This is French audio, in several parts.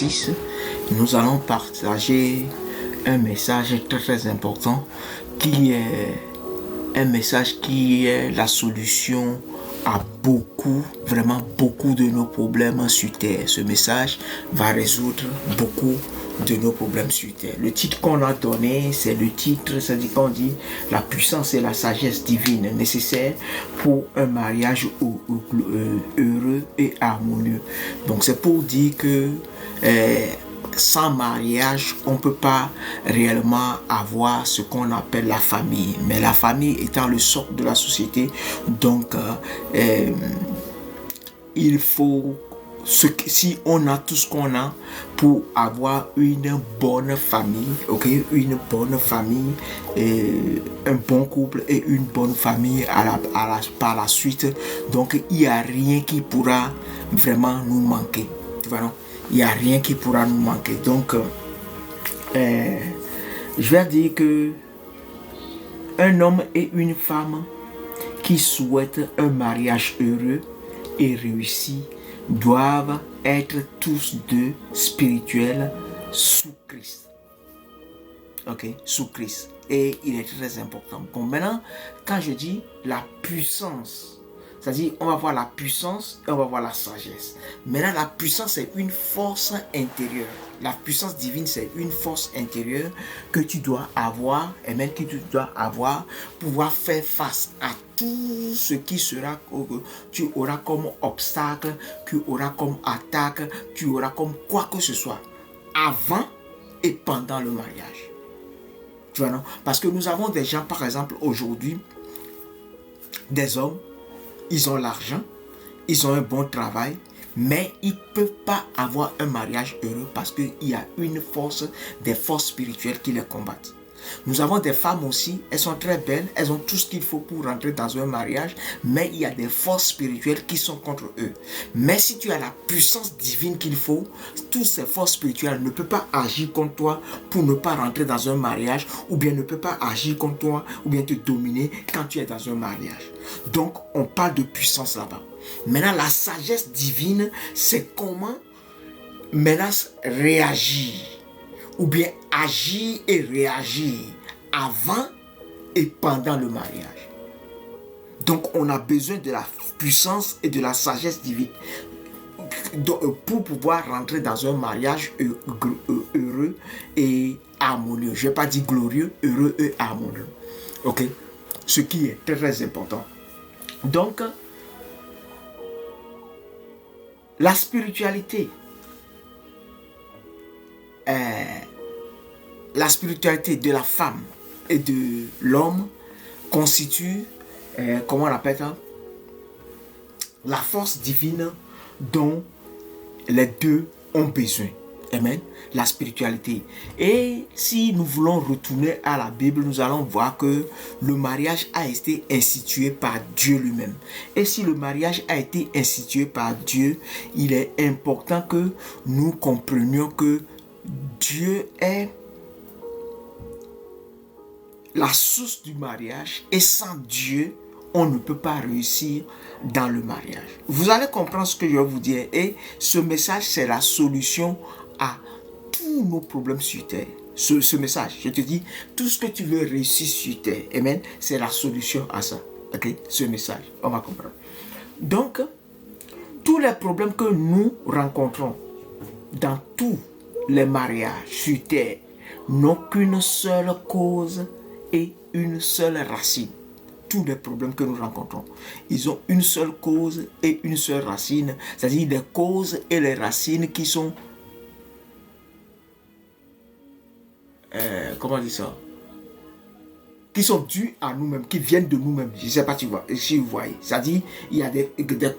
6, nous allons partager un message très important qui est un message qui est la solution à vraiment beaucoup de nos problèmes sur Terre. Ce message va résoudre beaucoup de nos problèmes sur Terre. Le titre qu'on a donné, c'est le titre, c'est-à-dire qu'on dit la puissance et la sagesse divine nécessaires pour un mariage heureux et harmonieux. Donc c'est pour dire que sans mariage, on ne peut pas réellement avoir ce qu'on appelle la famille. Mais la famille étant le socle de la société, donc il faut, si on a tout ce qu'on a pour avoir une bonne famille, une bonne famille, un bon couple et une bonne famille par la suite, donc il n'y a rien qui pourra vraiment nous manquer. Tu vois, non? Il n'y a rien qui pourra nous manquer. Donc, je vais dire que un homme et une femme qui souhaitent un mariage heureux et réussi doivent être tous deux spirituels sous Christ. Sous Christ. Et il est très important. Bon, maintenant, quand je dis la puissance, c'est-à-dire, on va voir la puissance et on va voir la sagesse. Maintenant, la puissance, c'est une force intérieure. La puissance divine, c'est une force intérieure que tu dois avoir, et même que tu dois avoir pour pouvoir faire face à tout ce qui sera, tu auras comme obstacle, tu auras comme attaque, tu auras comme quoi que ce soit, avant et pendant le mariage. Tu vois, non? Parce que nous avons des gens, par exemple, aujourd'hui, des hommes, ils ont l'argent, ils ont un bon travail, mais ils ne peuvent pas avoir un mariage heureux parce qu'il y a des forces spirituelles qui les combattent. Nous avons des femmes aussi, elles sont très belles, elles ont tout ce qu'il faut pour rentrer dans un mariage, mais il y a des forces spirituelles qui sont contre eux. Mais si tu as la puissance divine qu'il faut, toutes ces forces spirituelles ne peuvent pas agir contre toi pour ne pas rentrer dans un mariage, ou bien ne peuvent pas agir contre toi, ou bien te dominer quand tu es dans un mariage. Donc, on parle de puissance là-bas. Maintenant, la sagesse divine, c'est comment maintenant réagir, ou bien agir et réagir avant et pendant le mariage. Donc, on a besoin de la puissance et de la sagesse divine pour pouvoir rentrer dans un mariage heureux et harmonieux. Je ne vais pas dire glorieux, heureux et harmonieux. Ce qui est très important. Donc, la spiritualité de la femme et de l'homme constitue, comment on appelle ça, la force divine dont les deux ont besoin. Amen. La spiritualité. Et si nous voulons retourner à la Bible, nous allons voir que le mariage a été institué par Dieu lui-même. Et si le mariage a été institué par Dieu, il est important que nous comprenions que Dieu est la source du mariage et sans Dieu, on ne peut pas réussir dans le mariage. Vous allez comprendre ce que je vais vous dire. Et ce message, c'est la solution à tous nos problèmes sur terre. Ce message, je te dis, tout ce que tu veux réussir sur terre, amen, c'est la solution à ça. Ce message, on va comprendre. Donc, tous les problèmes que nous rencontrons dans tous les mariages sur terre n'ont qu'une seule cause et une seule racine. Tous les problèmes que nous rencontrons, ils ont une seule cause et une seule racine, c'est-à-dire les causes et les racines qui sont comment dire ça, qui sont dues à nous-mêmes, qui viennent de nous-mêmes. Je ne sais pas si vous voyez. C'est-à-dire, il y a des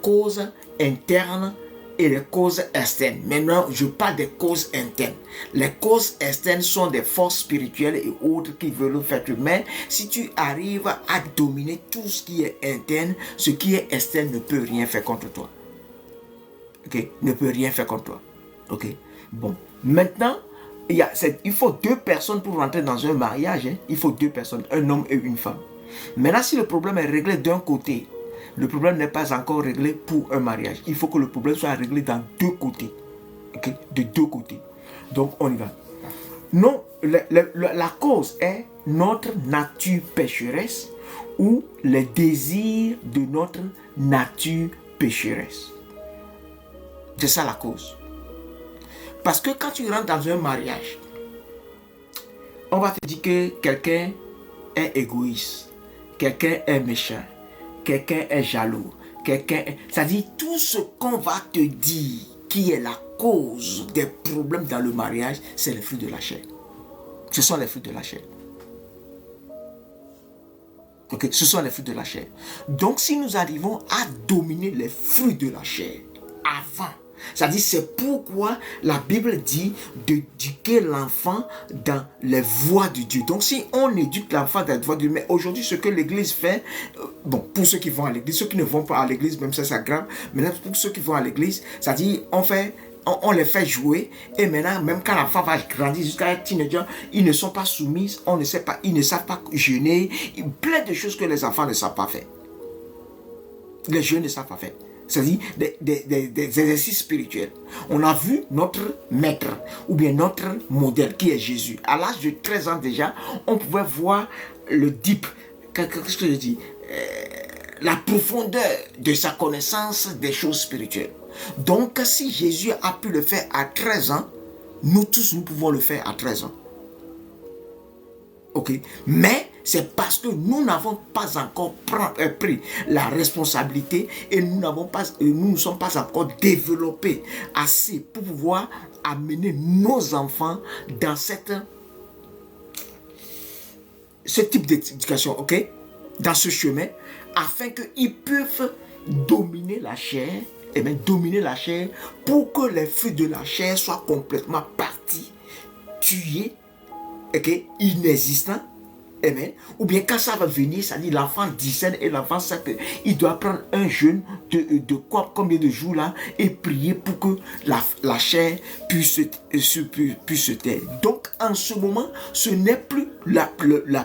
causes internes et des causes externes. Maintenant, je parle des causes internes. Les causes externes sont des forces spirituelles et autres qui veulent faire tout. Mais si tu arrives à dominer tout ce qui est interne, ce qui est externe ne peut rien faire contre toi. Ne peut rien faire contre toi. Bon. Maintenant, il faut deux personnes pour rentrer dans un mariage. Il faut deux personnes, un homme et une femme. Maintenant, si le problème est réglé d'un côté, le problème n'est pas encore réglé pour un mariage. Il faut que le problème soit réglé dans deux côtés. Okay? De deux côtés. Donc, on y va. Non, la cause est notre nature pécheresse ou les désirs de notre nature pécheresse. C'est ça la cause. Parce que quand tu rentres dans un mariage, on va te dire que quelqu'un est égoïste, quelqu'un est méchant, quelqu'un est jaloux, c'est-à-dire tout ce qu'on va te dire qui est la cause des problèmes dans le mariage, c'est les fruits de la chair. Ce sont les fruits de la chair. Ok, ce sont les fruits de la chair. Donc si nous arrivons à dominer les fruits de la chair avant, c'est-à-dire c'est pourquoi la Bible dit d'éduquer l'enfant dans les voies de Dieu. Donc si on éduque l'enfant dans les voies de Dieu, mais aujourd'hui ce que l'église fait, bon, pour ceux qui vont à l'église, ceux qui ne vont pas à l'église, même ça c'est grave, mais pour ceux qui vont à l'église, c'est-à-dire on les fait jouer et maintenant même quand l'enfant va grandir jusqu'à être teenager, ils ne sont pas soumis, on ne sait pas, ils ne savent pas jeûner, plein de choses que les enfants ne savent pas faire. Les jeunes ne savent pas faire. C'est-à-dire des exercices spirituels. On a vu notre maître ou bien notre modèle qui est Jésus. À l'âge de 13 ans déjà, on pouvait voir le deep, qu'est-ce que je dis, la profondeur de sa connaissance des choses spirituelles. Donc si Jésus a pu le faire à 13 ans, nous tous nous pouvons le faire à 13 ans. Ok, mais c'est parce que nous n'avons pas encore pris la responsabilité et nous ne sommes pas encore développés assez pour pouvoir amener nos enfants dans ce type d'éducation, ok, dans ce chemin, afin qu'ils puissent dominer la chair, et bien dominer la chair pour que les fruits de la chair soient complètement partis, tués, okay, inexistant, amen. Ou bien quand ça va venir, ça dit l'enfant discerne et l'enfant sait qu'il doit prendre un jeûne de combien de jours là et prier pour que la chair puisse se taire. Donc en ce moment, ce n'est plus la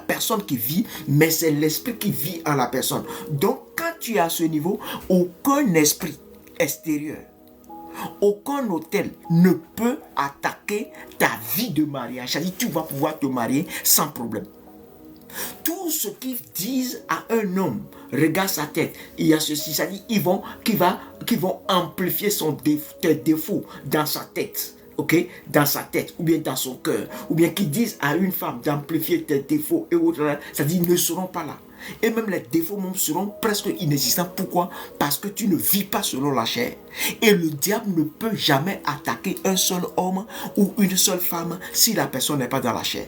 personne qui vit, mais c'est l'esprit qui vit en la personne. Donc quand tu es à ce niveau, aucun esprit extérieur, aucun hôtel ne peut attaquer ta vie de mariage. C'est-à-dire tu vas pouvoir te marier sans problème. Tout ce qu'ils disent à un homme, regarde sa tête, il y a ceci, c'est-à-dire qu'ils vont amplifier tes défauts dans sa tête. Ok, dans sa tête ou bien dans son cœur, ou bien qu'ils disent à une femme d'amplifier tes défauts et autres, c'est-à-dire ils ne seront pas là. Et même les défauts même seront presque inexistants. Pourquoi? Parce que tu ne vis pas selon la chair. Et le diable ne peut jamais attaquer un seul homme ou une seule femme si la personne n'est pas dans la chair.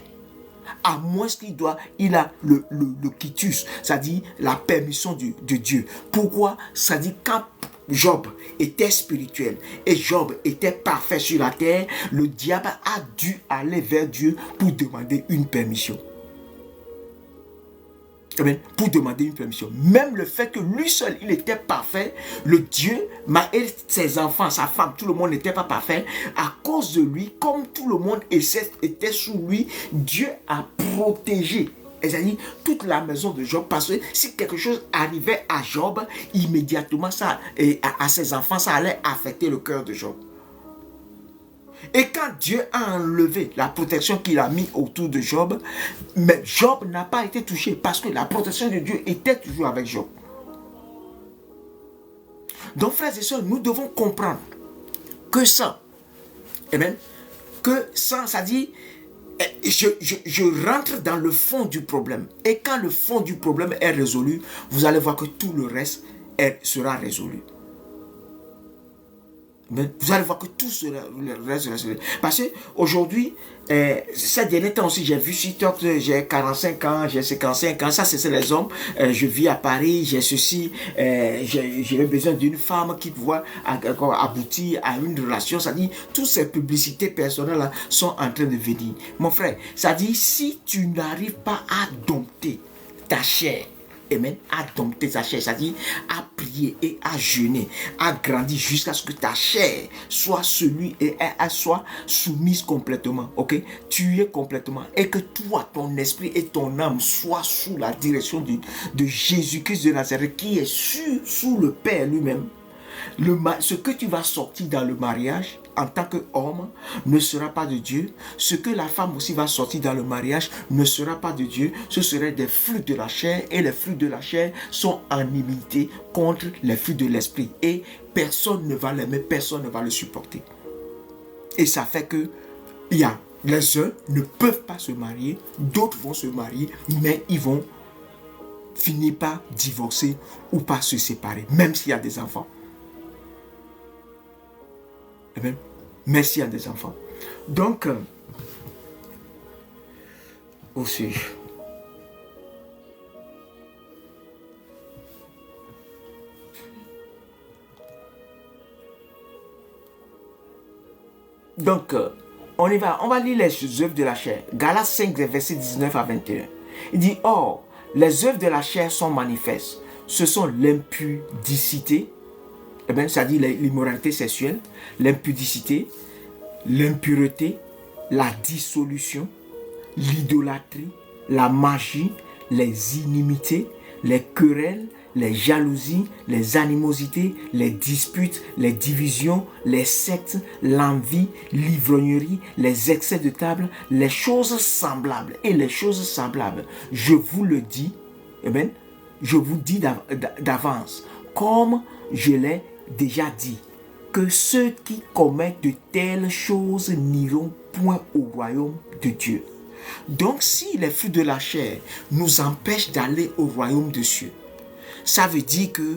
À moins qu'il a le quitus, c'est-à-dire la permission de Dieu. Pourquoi? C'est-à-dire quand Job était spirituel et Job était parfait sur la terre, le diable a dû aller vers Dieu pour demander une permission. Pour demander une permission. Même le fait que lui seul, il était parfait, le Dieu, et ses enfants, sa femme, tout le monde n'était pas parfait. À cause de lui, comme tout le monde était sous lui, Dieu a protégé, c'est-à-dire toute la maison de Job, parce que si quelque chose arrivait à Job, immédiatement à ses enfants, ça allait affecter le cœur de Job. Et quand Dieu a enlevé la protection qu'il a mis autour de Job, mais Job n'a pas été touché parce que la protection de Dieu était toujours avec Job. Donc frères et sœurs, nous devons comprendre que ça, ça dit, je rentre dans le fond du problème. Et quand le fond du problème est résolu, vous allez voir que tout le reste sera résolu. Mais vous allez voir que tout reste. Parce qu'aujourd'hui, ces derniers temps aussi, j'ai vu sur TikTok, j'ai 45 ans, j'ai 55 ans, ça c'est les hommes, je vis à Paris, j'ai ceci, j'ai besoin d'une femme qui pourra aboutir à une relation. Ça dit, toutes ces publicités personnelles là sont en train de venir. Mon frère, ça dit, si tu n'arrives pas à dompter ta chair, amen, à dompter ta chair, c'est-à-dire à prier et à jeûner, à grandir jusqu'à ce que ta chair soit soit soumise complètement, ok, tuée complètement, et que toi, ton esprit et ton âme soient sous la direction de Jésus-Christ de Nazareth, qui est sous le Père lui-même. Ce que tu vas sortir dans le mariage, en tant qu'homme ne sera pas de Dieu, ce que la femme aussi va sortir dans le mariage ne sera pas de Dieu, ce serait des fruits de la chair, et les fruits de la chair sont en inimité contre les fruits de l'esprit, et personne ne va l'aimer, personne ne va le supporter. Et ça fait que les uns ne peuvent pas se marier, d'autres vont se marier, mais ils vont finir par divorcer ou par se séparer, même s'il y a des enfants. Même s'il y a des enfants. Donc, aussi. Donc, on y va. On va lire les œuvres de la chair. Galates 5, versets 19 à 21. Il dit, or, les œuvres de la chair sont manifestes. Ce sont l'impudicité, c'est-à-dire l'immoralité sexuelle, l'impudicité, l'impureté, la dissolution, l'idolâtrie, la magie, les inimités, les querelles, les jalousies, les animosités, les disputes, les divisions, les sectes, l'envie, l'ivrognerie, les excès de table, les choses semblables. Et les choses semblables, je vous le dis, je vous dis d'avance, comme je l'ai déjà dit, que ceux qui commettent de telles choses n'iront point au royaume de Dieu. Donc, si les fruits de la chair nous empêchent d'aller au royaume de Dieu, ça veut dire que,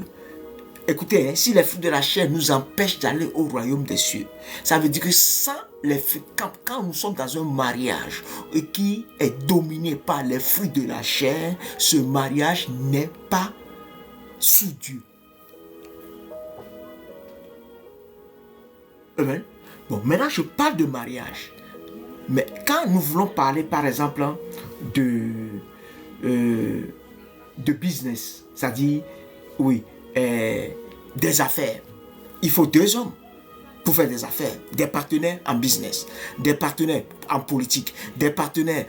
écoutez, si les fruits de la chair nous empêchent d'aller au royaume des cieux, ça veut dire que sans les fruits, quand nous sommes dans un mariage et qui est dominé par les fruits de la chair, ce mariage n'est pas sous Dieu. Amen. Bon, maintenant je parle de mariage. Mais quand nous voulons parler, par exemple, de business, c'est-à-dire, oui, des affaires, il faut 2 hommes pour faire des affaires, des partenaires en business, des partenaires en politique, des partenaires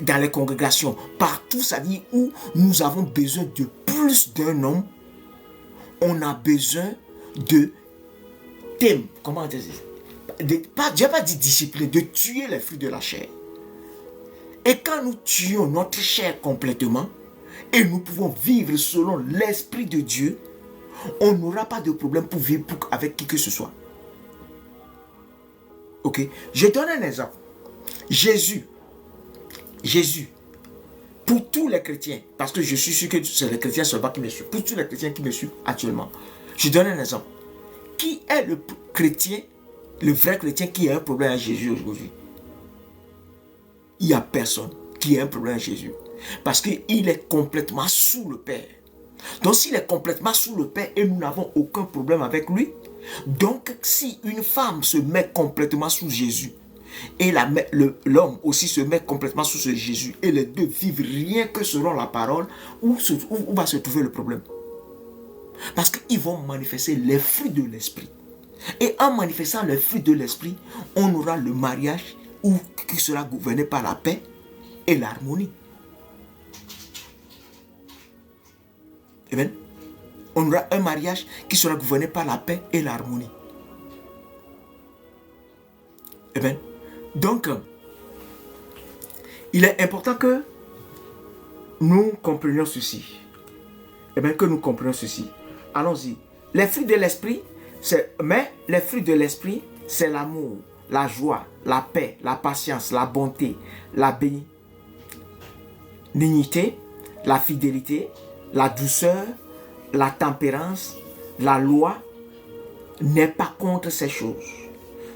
dans les congrégations, partout, c'est-à-dire où nous avons besoin de plus d'un homme, on a besoin de thème, comment dire, je n'ai pas dit discipline, de tuer les fruits de la chair. Et quand nous tuons notre chair complètement, et nous pouvons vivre selon l'Esprit de Dieu, on n'aura pas de problème pour vivre avec qui que ce soit. Ok, je donne un exemple. Jésus, pour tous les chrétiens, parce que je suis sûr que c'est les chrétiens seulement qui me suivent, pour tous les chrétiens qui me suivent actuellement, je donne un exemple. Qui est le chrétien, le vrai chrétien qui a un problème avec Jésus aujourd'hui? Il n'y a personne qui a un problème avec Jésus. Parce qu'il est complètement sous le Père. Donc s'il est complètement sous le Père et nous n'avons aucun problème avec lui, donc si une femme se met complètement sous Jésus et l'homme aussi se met complètement sous ce Jésus et les deux vivent rien que selon la parole, où va se trouver le problème? Parce qu'ils vont manifester les fruits de l'esprit. Et en manifestant les fruits de l'esprit, on aura le mariage qui sera gouverné par la paix et l'harmonie. Amen. On aura un mariage qui sera gouverné par la paix et l'harmonie. Amen. Donc, il est important que nous comprenions ceci. Que nous comprenions ceci. Allons-y. Les fruits de l'esprit, les fruits de l'esprit, c'est l'amour, la joie, la paix, la patience, la bonté, la bénignité, la fidélité, la douceur, la tempérance. La loi n'est pas contre ces choses.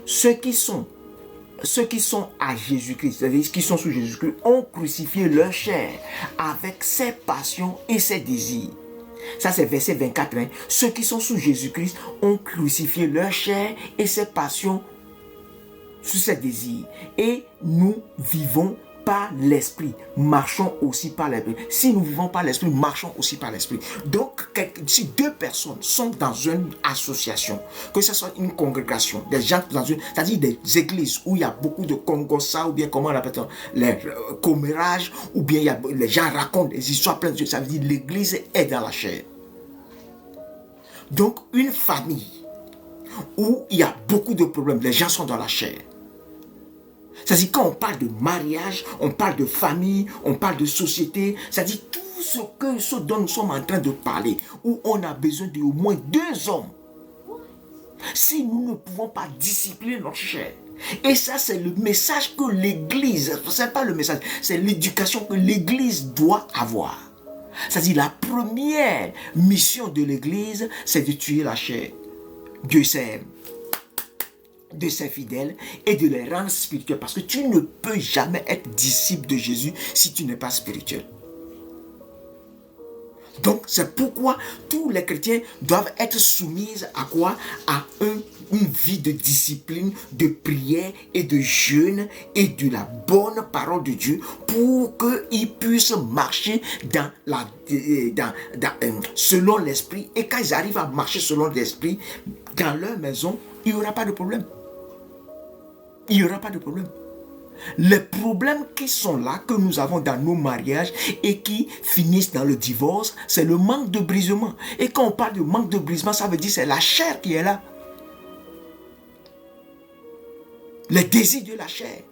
Ceux qui sont à Jésus-Christ, c'est-à-dire ceux qui sont sous Jésus-Christ, ont crucifié leur chair avec ses passions et ses désirs. Ça c'est verset 24. Ceux qui sont sous Jésus-Christ ont crucifié leur chair et ses passions sous ses désirs. Et nous vivons par l'esprit, marchons aussi par l'esprit. Si nous vivons par l'esprit, marchons aussi par l'esprit. Donc, si 2 personnes sont dans une association, que ce soit une congrégation, des gens c'est-à-dire des églises où il y a beaucoup de congossa, ou bien comment on appelle ça, les commérages, ou bien les gens racontent des histoires pleines de choses, ça veut dire l'église est dans la chair. Donc, une famille où il y a beaucoup de problèmes. Les gens sont dans la chair. C'est-à-dire quand on parle de mariage, on parle de famille, on parle de société, c'est-à-dire tout ce dont nous sommes en train de parler, où on a besoin d'au moins 2 hommes. Si nous ne pouvons pas discipliner notre chair, et ça c'est le message que l'Église, c'est pas le message, c'est l'éducation que l'Église doit avoir. C'est-à-dire la première mission de l'Église, c'est de tuer la chair. Dieu s'aime de ses fidèles et de les rendre spirituels, parce que tu ne peux jamais être disciple de Jésus si tu n'es pas spirituel. Donc c'est pourquoi tous les chrétiens doivent être soumis à quoi? À une vie de discipline, de prière et de jeûne et de la bonne parole de Dieu, pour qu'ils puissent marcher selon l'esprit. Et quand ils arrivent à marcher selon l'esprit dans leur maison, il n'y aura pas de problème. Il n'y aura pas de problème. Les problèmes qui sont là, que nous avons dans nos mariages et qui finissent dans le divorce, c'est le manque de brisement. Et quand on parle de manque de brisement, ça veut dire que c'est la chair qui est là. Les désirs de la chair.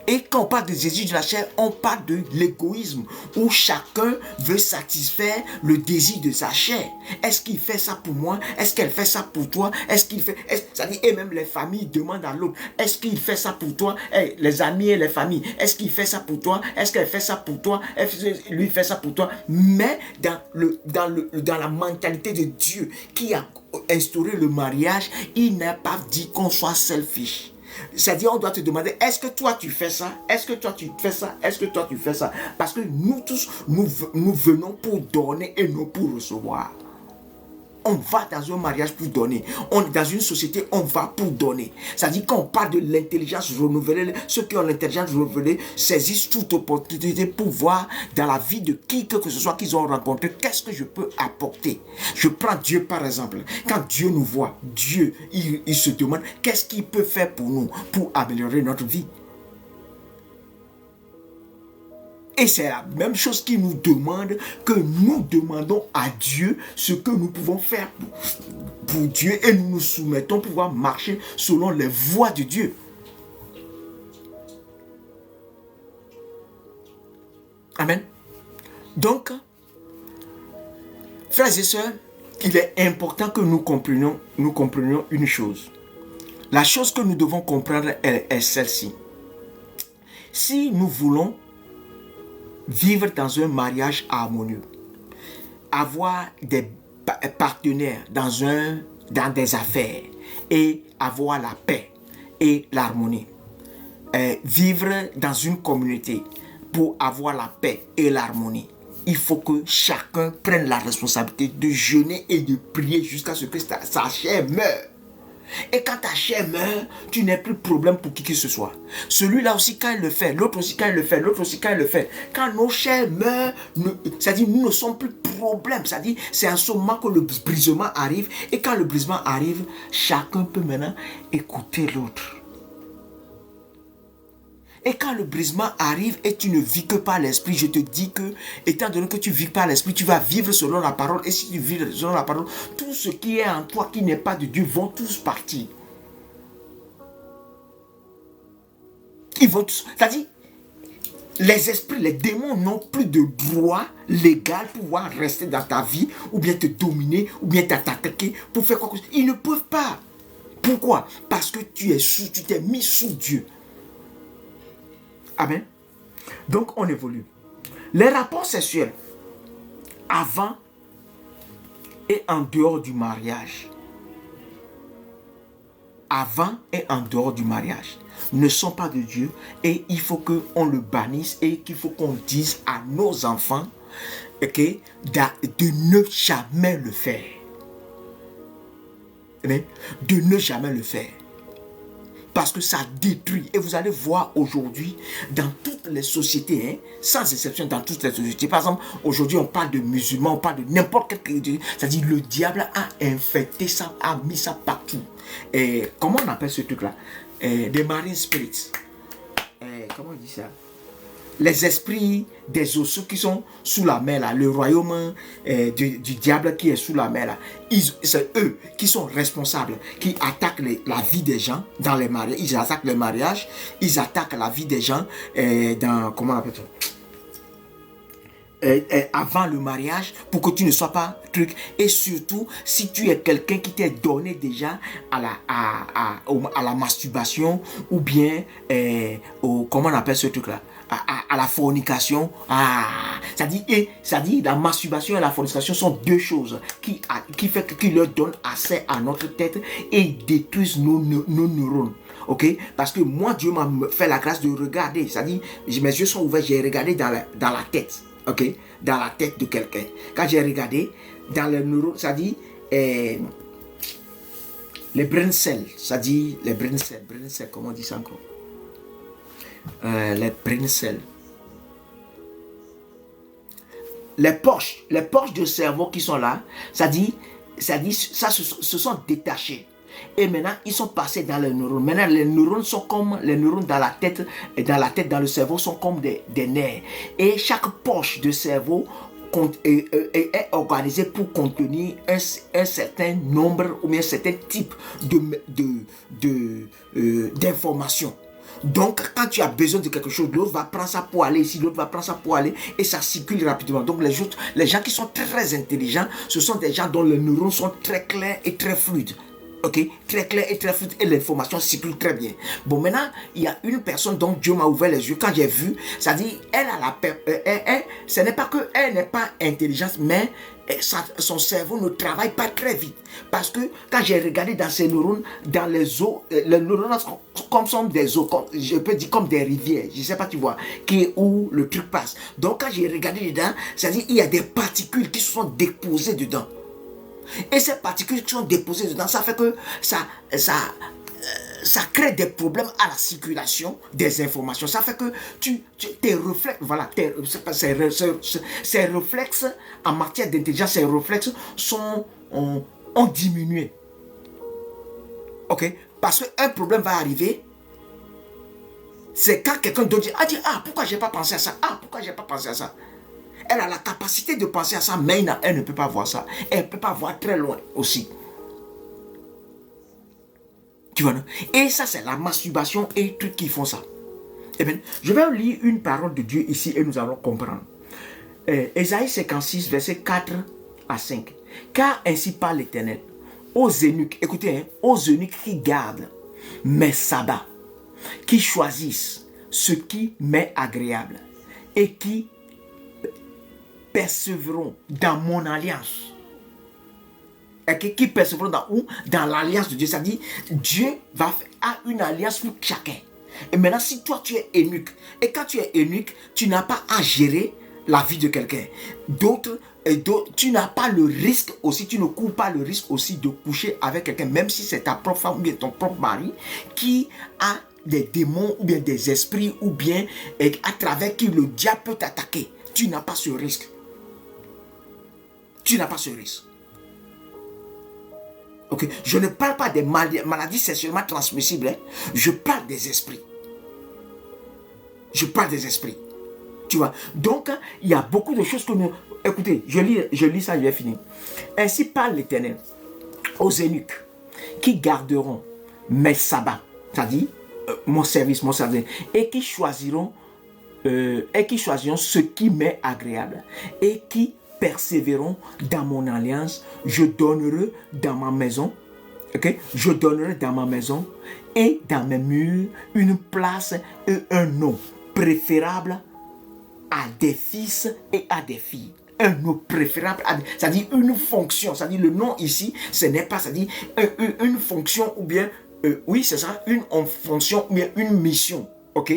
Et quand on parle des désirs de la chair, on parle de l'égoïsme, où chacun veut satisfaire le désir de sa chair. Est-ce qu'il fait ça pour moi? Est-ce qu'elle fait ça pour toi? Et même les familles demandent à l'autre, est-ce qu'il fait ça pour toi? Les amis et les familles, est-ce qu'il fait ça pour toi? Est-ce qu'elle fait ça pour toi? Lui fait ça pour toi? Mais dans la mentalité de Dieu qui a instauré le mariage, il n'a pas dit qu'on soit selfish. C'est-à-dire, on doit te demander, est-ce que toi tu fais ça? Est-ce que toi tu fais ça? Est-ce que toi tu fais ça? Parce que nous tous, nous venons pour donner et non pour recevoir. On va dans un mariage pour donner. Dans une société, on va pour donner. C'est-à-dire quand on parle de l'intelligence renouvelée, ceux qui ont l'intelligence renouvelée saisissent toute opportunité pour voir dans la vie de qui que ce soit qu'ils ont rencontré, qu'est-ce que je peux apporter. Je prends Dieu par exemple. Quand Dieu nous voit, Dieu, il se demande qu'est-ce qu'il peut faire pour nous, pour améliorer notre vie. Et c'est la même chose qu'il nous demande, que nous demandons à Dieu ce que nous pouvons faire pour Dieu, et nous nous soumettons pour pouvoir marcher selon les voies de Dieu. Amen. Donc, frères et sœurs, il est important que nous comprenions une chose. La chose que nous devons comprendre est celle-ci. Si nous voulons vivre dans un mariage harmonieux, avoir des partenaires dans des affaires et avoir la paix et l'harmonie, vivre dans une communauté pour avoir la paix et l'harmonie, il faut que chacun prenne la responsabilité de jeûner et de prier jusqu'à ce que sa chair meure. Et quand ta chair meurt, tu n'as plus de problème pour qui que ce soit. Celui-là aussi quand il le fait, l'autre aussi quand il le fait, l'autre aussi quand il le fait. Quand nos chairs meurent, c'est-à-dire nous ne sommes plus de problème. C'est-à-dire c'est en ce moment que le brisement arrive. Et quand le brisement arrive, chacun peut maintenant écouter l'autre. Et quand le brisement arrive et tu ne vis que par l'esprit, je te dis que, étant donné que tu vis par l'esprit, tu vas vivre selon la parole. Et si tu vis selon la parole, tout ce qui est en toi qui n'est pas de Dieu vont tous partir. Ils vont tous, c'est-à-dire, les esprits, les démons n'ont plus de droit légal pour pouvoir rester dans ta vie, ou bien te dominer, ou bien t'attaquer pour faire quoi que ce soit. Ils ne peuvent pas. Pourquoi? Parce que tu t'es mis sous Dieu. Amen. Donc on évolue. Les rapports sexuels avant et en dehors du mariage, ne sont pas de Dieu, et il faut qu'on le bannisse, et qu'il faut qu'on dise à nos enfants de ne jamais le faire. Amen. De ne jamais le faire. Parce que ça détruit. Et vous allez voir aujourd'hui, dans toutes les sociétés, sans exception, dans toutes les sociétés. Par exemple, aujourd'hui, on parle de musulmans, on parle de n'importe quel... C'est-à-dire, le diable a infecté ça, a mis ça partout. Et comment on appelle ce truc-là? Des marine spirits. Comment on dit ça? les esprits des osseux qui sont sous la mer, là, le royaume du diable qui est sous la mer, là, c'est eux qui sont responsables, qui attaquent la vie des gens dans les mariages. Ils attaquent le mariage, ils attaquent la vie des gens dans, comment on appelle ça, avant le mariage, pour que tu ne sois pas truc. Et surtout, si tu es quelqu'un qui t'est donné déjà à la masturbation, ou bien comment on appelle ce truc là, à la fornication. Ça dit la masturbation et la fornication sont deux choses qui leur donnent accès à notre tête et détruisent nos neurones. Ok, parce que moi, Dieu m'a fait la grâce de regarder. Ça dit, mes yeux sont ouverts, j'ai regardé dans la tête. Ok, dans la tête de quelqu'un. Quand j'ai regardé dans le neurone, ça dit les brain cells, ça dit les brain cells, comment on dit ça encore? Les brain cells. Les poches de cerveau qui sont là, ça se sont détachés. Et maintenant, ils sont passés dans les neurones. Maintenant, les neurones sont comme les neurones dans la tête, dans le cerveau, sont comme des nerfs. Et chaque poche de cerveau est organisée pour contenir un certain nombre ou bien un certain type d'informations. Donc, quand tu as besoin de quelque chose, l'autre va prendre ça pour aller ici, l'autre va prendre ça pour aller, et ça circule rapidement. Donc, les gens qui sont très intelligents, ce sont des gens dont les neurones sont très clairs et très fluides. Ok, très clair et très fluide, et l'information circule très bien. Bon, maintenant, il y a une personne dont Dieu m'a ouvert les yeux. Quand j'ai vu, ça dit, ce n'est pas qu'elle n'est pas intelligente, mais son cerveau ne travaille pas très vite. Parce que quand j'ai regardé dans ses neurones, dans les eaux, les neurones sont des eaux, je peux dire comme des rivières, je ne sais pas, tu vois, où le truc passe. Donc quand j'ai regardé dedans, ça dit, il y a des particules qui se sont déposées dedans. Et ces particules qui sont déposées dedans, ça fait que ça crée des problèmes à la circulation des informations. Ça fait que tes réflexes, voilà, ces réflexes en matière d'intelligence, ces réflexes ont diminué. Ok? Parce qu'un problème va arriver, c'est quand quelqu'un d'autre dit, pourquoi j'ai pas pensé à ça? Pourquoi j'ai pas pensé à ça? Elle a la capacité de penser à ça, mais elle ne peut pas voir ça. Elle ne peut pas voir très loin aussi. Tu vois, non? Et ça, c'est la masturbation et tout qui font ça. Eh bien, je vais lire une parole de Dieu ici et nous allons comprendre. Ésaïe 56, versets 4 à 5. Car ainsi parle l'Éternel aux eunuques, écoutez, aux eunuques qui gardent mes sabbats, qui choisissent ce qui m'est agréable et qui persévéreront dans mon alliance. Et qui persévéreront dans l'alliance de Dieu. Ça dit, Dieu a une alliance pour chacun. Et maintenant, si toi tu es eunuque, et quand tu es eunuque, tu n'as pas à gérer la vie de quelqu'un. D'autres, tu n'as pas le risque aussi, tu ne cours pas le risque aussi de coucher avec quelqu'un, même si c'est ta propre femme ou bien ton propre mari, qui a des démons ou bien des esprits, ou bien à travers qui le diable peut t'attaquer. Tu n'as pas ce risque. Tu n'as pas ce risque. Ok, je ne parle pas des maladies sexuellement transmissibles. Je parle des esprits. Je parle des esprits. Tu vois. Donc, il y a beaucoup de choses que nous... Écoutez, je lis ça, je vais finir. Ainsi parle l'Éternel aux eunuques qui garderont mes sabbats, c'est-à-dire mon service, et qui choisiront ce qui m'est agréable et qui persévérons dans mon alliance. Je donnerai dans ma maison, je donnerai dans ma maison et dans mes murs une place et un nom préférable à des fils et à des filles. Un nom préférable, c'est-à-dire une fonction, c'est-à-dire le nom ici, ce n'est pas, c'est-à-dire une fonction ou bien, oui c'est ça, une fonction ou bien une mission, ok,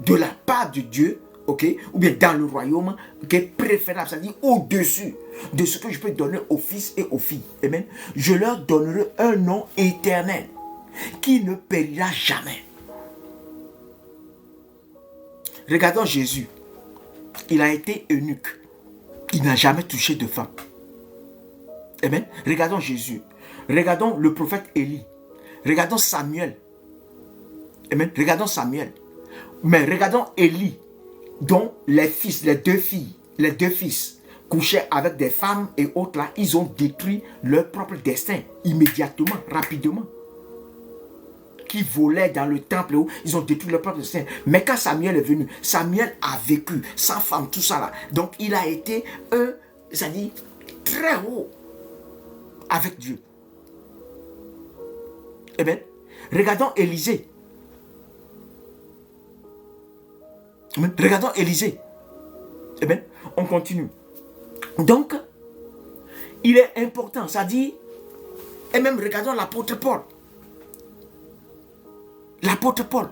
de la part de Dieu, ok, ou bien dans le royaume, ok, préférable, c'est-à-dire au-dessus de ce que je peux donner aux fils et aux filles. Amen. Je leur donnerai un nom éternel qui ne périra jamais. Regardons Jésus. Il a été eunuque. Il n'a jamais touché de femme. Amen. Regardons Jésus. Regardons le prophète Élie. Regardons Samuel. Amen. Regardons Samuel. Mais regardons Élie. dont les fils, les deux fils, couchaient avec des femmes et autres là, ils ont détruit leur propre destin immédiatement, rapidement. Qui volaient dans le temple, ils ont détruit leur propre destin. Mais quand Samuel est venu, Samuel a vécu sans femme, tout ça là. Donc il a été c'est-à-dire très haut avec Dieu. Eh bien, regardons Élisée. Regardons Élisée. Eh bien, on continue. Donc, il est important, ça dit, et même regardons l'apôtre Paul. L'apôtre Paul.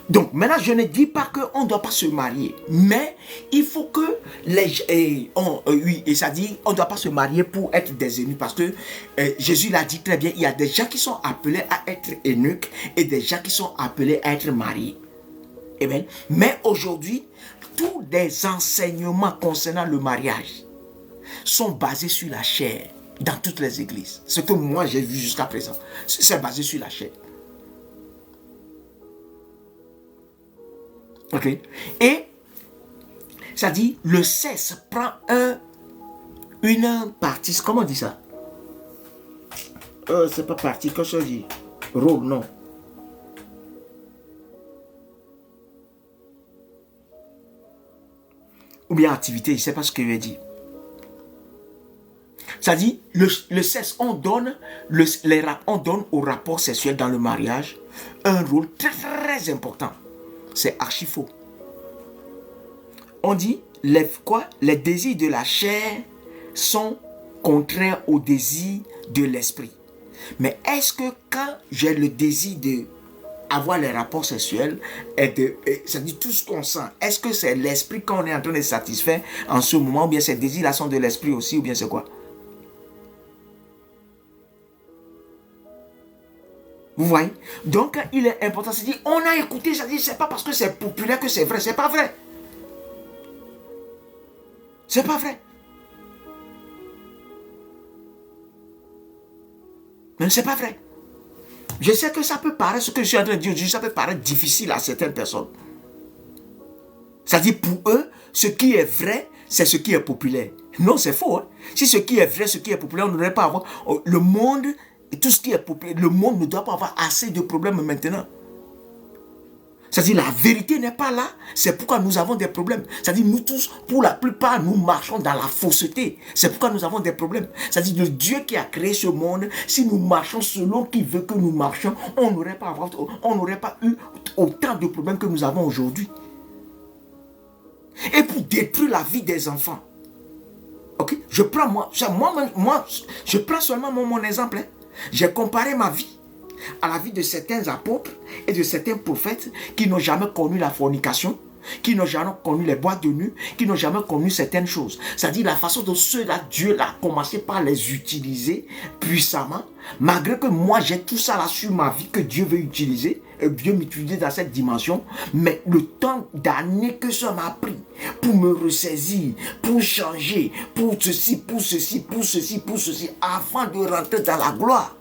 Donc, maintenant, je ne dis pas qu'on ne doit pas se marier, mais il faut que oui, et ça dit, on ne doit pas se marier pour être des eunuques, parce que Jésus l'a dit très bien, il y a des gens qui sont appelés à être eunuques et des gens qui sont appelés à être mariés. Eh bien, mais aujourd'hui, tous les enseignements concernant le mariage sont basés sur la chair dans toutes les églises. Ce que moi j'ai vu jusqu'à présent, c'est basé sur la chair. Ok. Et ça dit, le sexe prend une partie, comment on dit ça? C'est pas partie, qu'est-ce que je dis? Rôle, non. Ou bien activité, je ne sais pas ce que je vais dire. Ça dit, le sexe, on donne au rapport sexuel dans le mariage un rôle très très important. C'est archi faux. On dit, les désirs de la chair sont contraires aux désirs de l'esprit. Mais est-ce que quand j'ai le désir de avoir les rapports sexuels, ça dit tout ce qu'on sent, est-ce que c'est l'esprit qu'on est en train de satisfaire en ce moment, ou bien ces désirs-là sont de l'esprit aussi, ou bien c'est quoi? Vous voyez? Donc, il est important, c'est dit, on a écouté, ça dit, c'est pas parce que c'est populaire que c'est vrai, c'est pas vrai. C'est pas vrai. Mais c'est pas vrai. Je sais que ça peut paraître, ce que je suis en train de dire, ça peut paraître difficile à certaines personnes. C'est-à-dire pour eux, ce qui est vrai, c'est ce qui est populaire. Non, c'est faux. Hein? Si ce qui est vrai, ce qui est populaire, on ne devrait pas avoir... Le monde, tout ce qui est populaire, le monde ne doit pas avoir assez de problèmes maintenant. C'est-à-dire la vérité n'est pas là, c'est pourquoi nous avons des problèmes. C'est-à-dire nous tous, pour la plupart, nous marchons dans la fausseté. C'est pourquoi nous avons des problèmes. C'est-à-dire le Dieu qui a créé ce monde, si nous marchons selon qu'il veut que nous marchions, on n'aurait pas eu autant de problèmes que nous avons aujourd'hui. Et pour détruire la vie des enfants. Ok, je prends je prends seulement mon exemple. Hein. J'ai comparé ma vie à la vie de certains apôtres et de certains prophètes qui n'ont jamais connu la fornication, qui n'ont jamais connu les boîtes de nuit, qui n'ont jamais connu certaines choses. C'est-à-dire la façon dont ceux-là, Dieu a commencé par les utiliser puissamment, malgré que moi j'ai tout ça là sur ma vie que Dieu veut utiliser, et Dieu m'utilise dans cette dimension, mais le temps d'années que ça m'a pris pour me ressaisir, pour changer, pour ceci, pour ceci, pour ceci, pour ceci, avant de rentrer dans la gloire.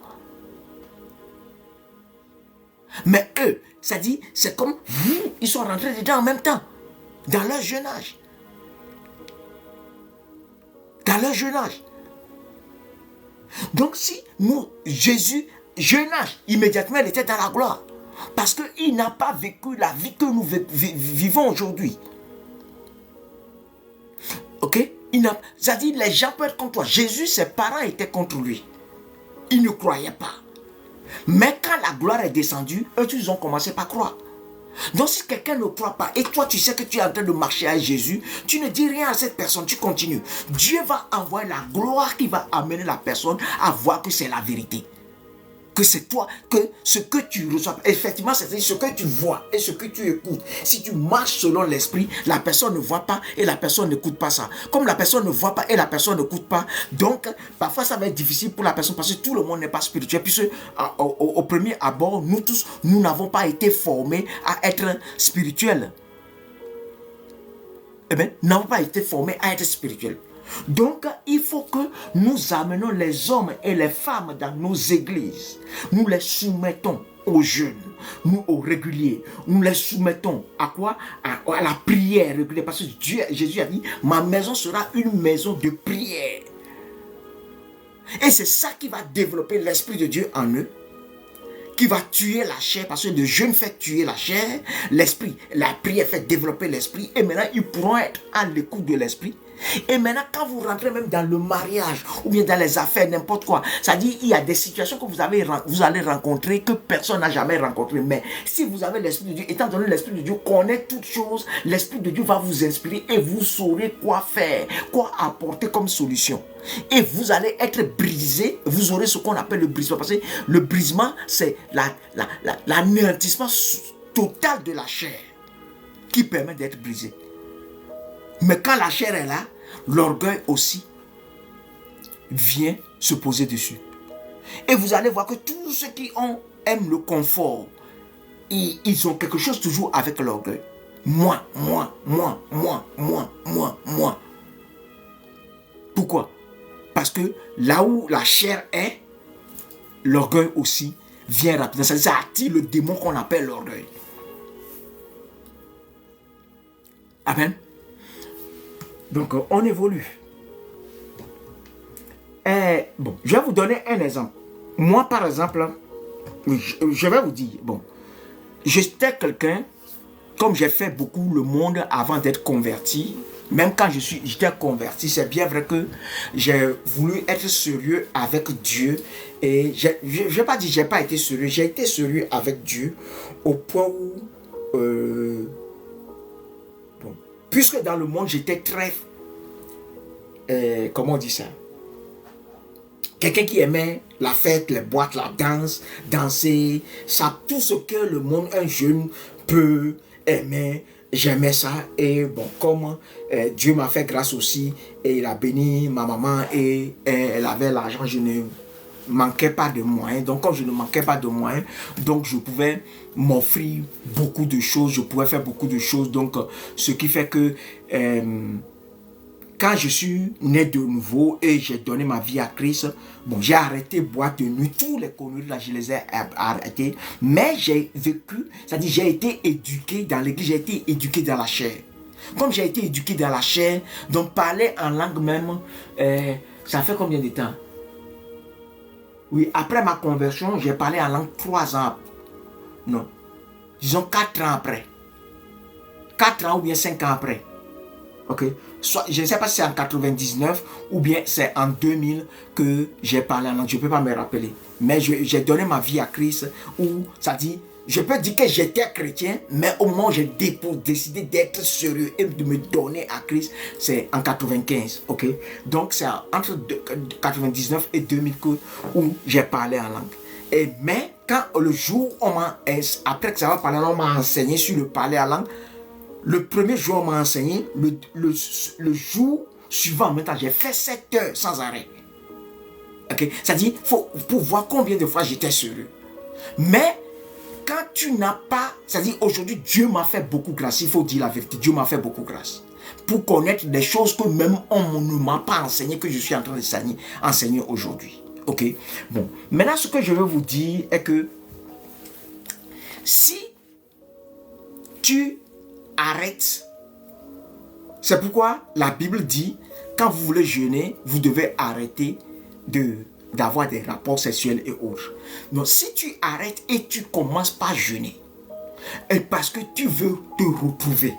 Mais eux, ça dit, c'est comme ils sont rentrés dedans en même temps, dans leur jeune âge. Dans leur jeune âge. Donc si Jésus, jeune âge, immédiatement il était dans la gloire. Parce qu'il n'a pas vécu la vie que nous vivons aujourd'hui. Ok? Ça dit, les gens peuvent être contre toi. Jésus, ses parents étaient contre lui. Ils ne croyaient pas. Mais quand la gloire est descendue, eux, ils ont commencé par croire. Donc si quelqu'un ne croit pas, et toi tu sais que tu es en train de marcher avec Jésus, tu ne dis rien à cette personne, tu continues. Dieu va envoyer la gloire qui va amener la personne à voir que c'est la vérité. Que c'est toi, que ce que tu reçois, effectivement, c'est ce que tu vois et ce que tu écoutes. Si tu marches selon l'esprit, la personne ne voit pas et la personne n'écoute pas ça. Comme la personne ne voit pas et la personne n'écoute pas, donc parfois ça va être difficile pour la personne parce que tout le monde n'est pas spirituel. Puisque au premier abord, nous tous, nous n'avons pas été formés à être spirituels. Eh bien, nous n'avons pas été formés à être spirituels. Donc, il faut que nous amenons les hommes et les femmes dans nos églises. Nous les soumettons au jeûne, nous au régulier, nous les soumettons à quoi? À la prière régulière. Parce que Jésus a dit, ma maison sera une maison de prière. Et c'est ça qui va développer l'Esprit de Dieu en eux, qui va tuer la chair, parce que le jeûne fait tuer la chair, l'esprit, la prière fait développer l'esprit, et maintenant ils pourront être à l'écoute de l'esprit. Et maintenant, quand vous rentrez même dans le mariage, ou bien dans les affaires, n'importe quoi, ça dit il y a des situations que vous allez rencontrer, que personne n'a jamais rencontré. Mais si vous avez l'Esprit de Dieu, étant donné l'Esprit de Dieu connaît toutes choses, l'Esprit de Dieu va vous inspirer et vous saurez quoi faire, quoi apporter comme solution. Et vous allez être brisé, vous aurez ce qu'on appelle le brisement. Parce que le brisement, c'est l'anéantissement total de la chair qui permet d'être brisé. Mais quand la chair est là, l'orgueil aussi vient se poser dessus. Et vous allez voir que tous ceux qui aiment le confort, ils ont quelque chose toujours avec l'orgueil. Moi. Pourquoi? Parce que là où la chair est, l'orgueil aussi vient rapidement. Ça attire le démon qu'on appelle l'orgueil. Amen. Donc, on évolue. Bon, je vais vous donner un exemple. Moi, par exemple, je vais vous dire, bon, j'étais quelqu'un, comme j'ai fait beaucoup le monde avant d'être converti, même quand j'étais converti, c'est bien vrai que j'ai voulu être sérieux avec Dieu. Et je ne vais pas dire que je n'ai pas été sérieux, j'ai été sérieux avec Dieu au point où, puisque dans le monde, j'étais très... comment on dit ça? Quelqu'un qui aimait la fête, les boîtes, la danse, danser, ça, tout ce que le monde, un jeune peut aimer, j'aimais ça. Et bon, comme Dieu m'a fait grâce aussi, et il a béni ma maman, et elle avait l'argent, je ne manquais pas de moyens. Donc, comme je ne manquais pas de moyens, donc je pouvais m'offrir beaucoup de choses, je pouvais faire beaucoup de choses. Donc, ce qui fait que quand je suis né de nouveau et j'ai donné ma vie à Christ, bon, j'ai arrêté boîte de nuit, tous les conneries là, je les ai arrêtés. Mais j'ai vécu, c'est-à-dire j'ai été éduqué dans l'église, j'ai été éduqué dans la chair. Comme j'ai été éduqué dans la chair, donc parler en langue même, ça fait combien de temps? Oui, après ma conversion, j'ai parlé en langue 3 ans. Non, disons 4 ans après. 4 ans ou bien 5 ans après. Ok, soit, je ne sais pas si c'est en 99 ou bien c'est en 2000 que j'ai parlé en langue. Je ne peux pas me rappeler. Mais j'ai donné ma vie à Christ. Où ça dit, je peux dire que j'étais chrétien, mais au moment où j'ai décidé d'être sérieux et de me donner à Christ, c'est en 95. Ok, donc c'est entre 99 et 2000 où j'ai parlé en langue. Mais quand le jour où après que ça va parler, on m'a enseigné sur le parler en langue. Le premier jour, on m'a enseigné, le jour suivant, maintenant, j'ai fait 7 heures sans arrêt. Ok, c'est-à-dire, pour voir combien de fois j'étais sérieux. Mais, quand tu n'as pas, c'est-à-dire, aujourd'hui, Dieu m'a fait beaucoup grâce, il faut dire la vérité, Dieu m'a fait beaucoup grâce. Pour connaître des choses que même on ne m'a pas enseigné, que je suis en train d'enseigner aujourd'hui. Ok, bon. Maintenant, ce que je veux vous dire est que, si tu arrête. C'est pourquoi la Bible dit, quand vous voulez jeûner, vous devez arrêter d'avoir des rapports sexuels et autres. Donc si tu arrêtes et tu commences par jeûner, et parce que tu veux te retrouver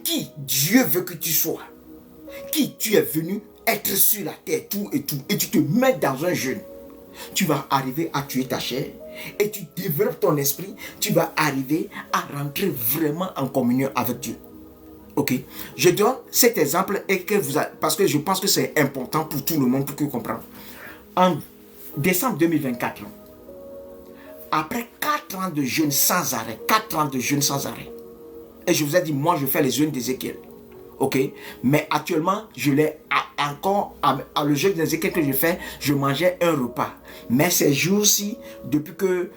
qui Dieu veut que tu sois, qui tu es venu être sur la terre, tout, et tu te mets dans un jeûne, tu vas arriver à tuer ta chair, et tu développes ton esprit, tu vas arriver à rentrer vraiment en communion avec Dieu. Ok, je donne cet exemple et parce que je pense que c'est important pour tout le monde pour que vous compreniez. En décembre 2024, après 4 ans de jeûne sans arrêt, 4 ans de jeûne sans arrêt, et je vous ai dit, moi je fais les jeûnes d'Ézéchiel. Ok, mais actuellement, je l'ai encore, le jeûne d'Ézéchiel que je fais, je mangeais un repas. Mais ces jours-ci, depuis que,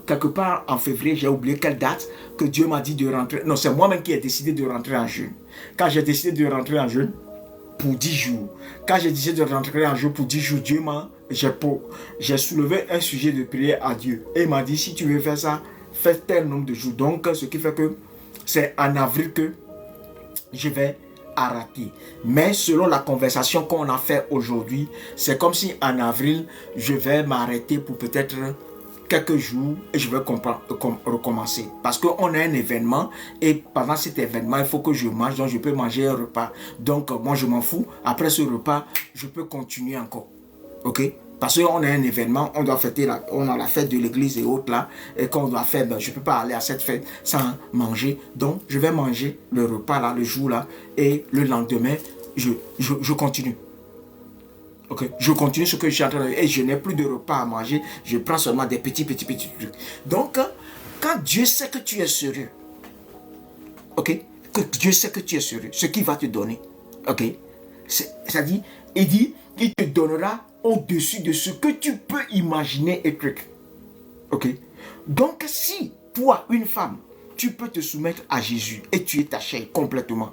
quelque part en février, j'ai oublié quelle date, que Dieu m'a dit de rentrer. Non, c'est moi-même qui ai décidé de rentrer en jeûne. Quand j'ai décidé de rentrer en jeûne, pour 10 jours. Quand j'ai décidé de rentrer en jeûne pour 10 jours, Dieu m'a j'ai soulevé un sujet de prière à Dieu. Et il m'a dit, si tu veux faire ça, fais tel nombre de jours. Donc, ce qui fait que c'est en avril que je vais arrêter. Mais selon la conversation qu'on a fait aujourd'hui, c'est comme si en avril, je vais m'arrêter pour peut-être quelques jours et je vais recommencer. Parce qu'on a un événement et pendant cet événement, il faut que je mange, donc je peux manger un repas. Donc, moi, je m'en fous. Après ce repas, je peux continuer encore. Ok? Parce qu'on a un événement, on doit fêter, on a la fête de l'église et autres là, et qu'on doit faire, je ne peux pas aller à cette fête sans manger. Donc, je vais manger le repas là, le jour là, et le lendemain, je continue. Ok, je continue ce que je suis en train de faire et je n'ai plus de repas à manger, je prends seulement des petits trucs. Donc, quand Dieu sait que tu es sérieux, ok, que Dieu sait que tu es sérieux, ce qu'il va te donner, ok, c'est-à-dire, il dit, il te donnera au-dessus de ce que tu peux imaginer et truc. Ok? Donc, si toi, une femme, tu peux te soumettre à Jésus et tu es ta chair complètement.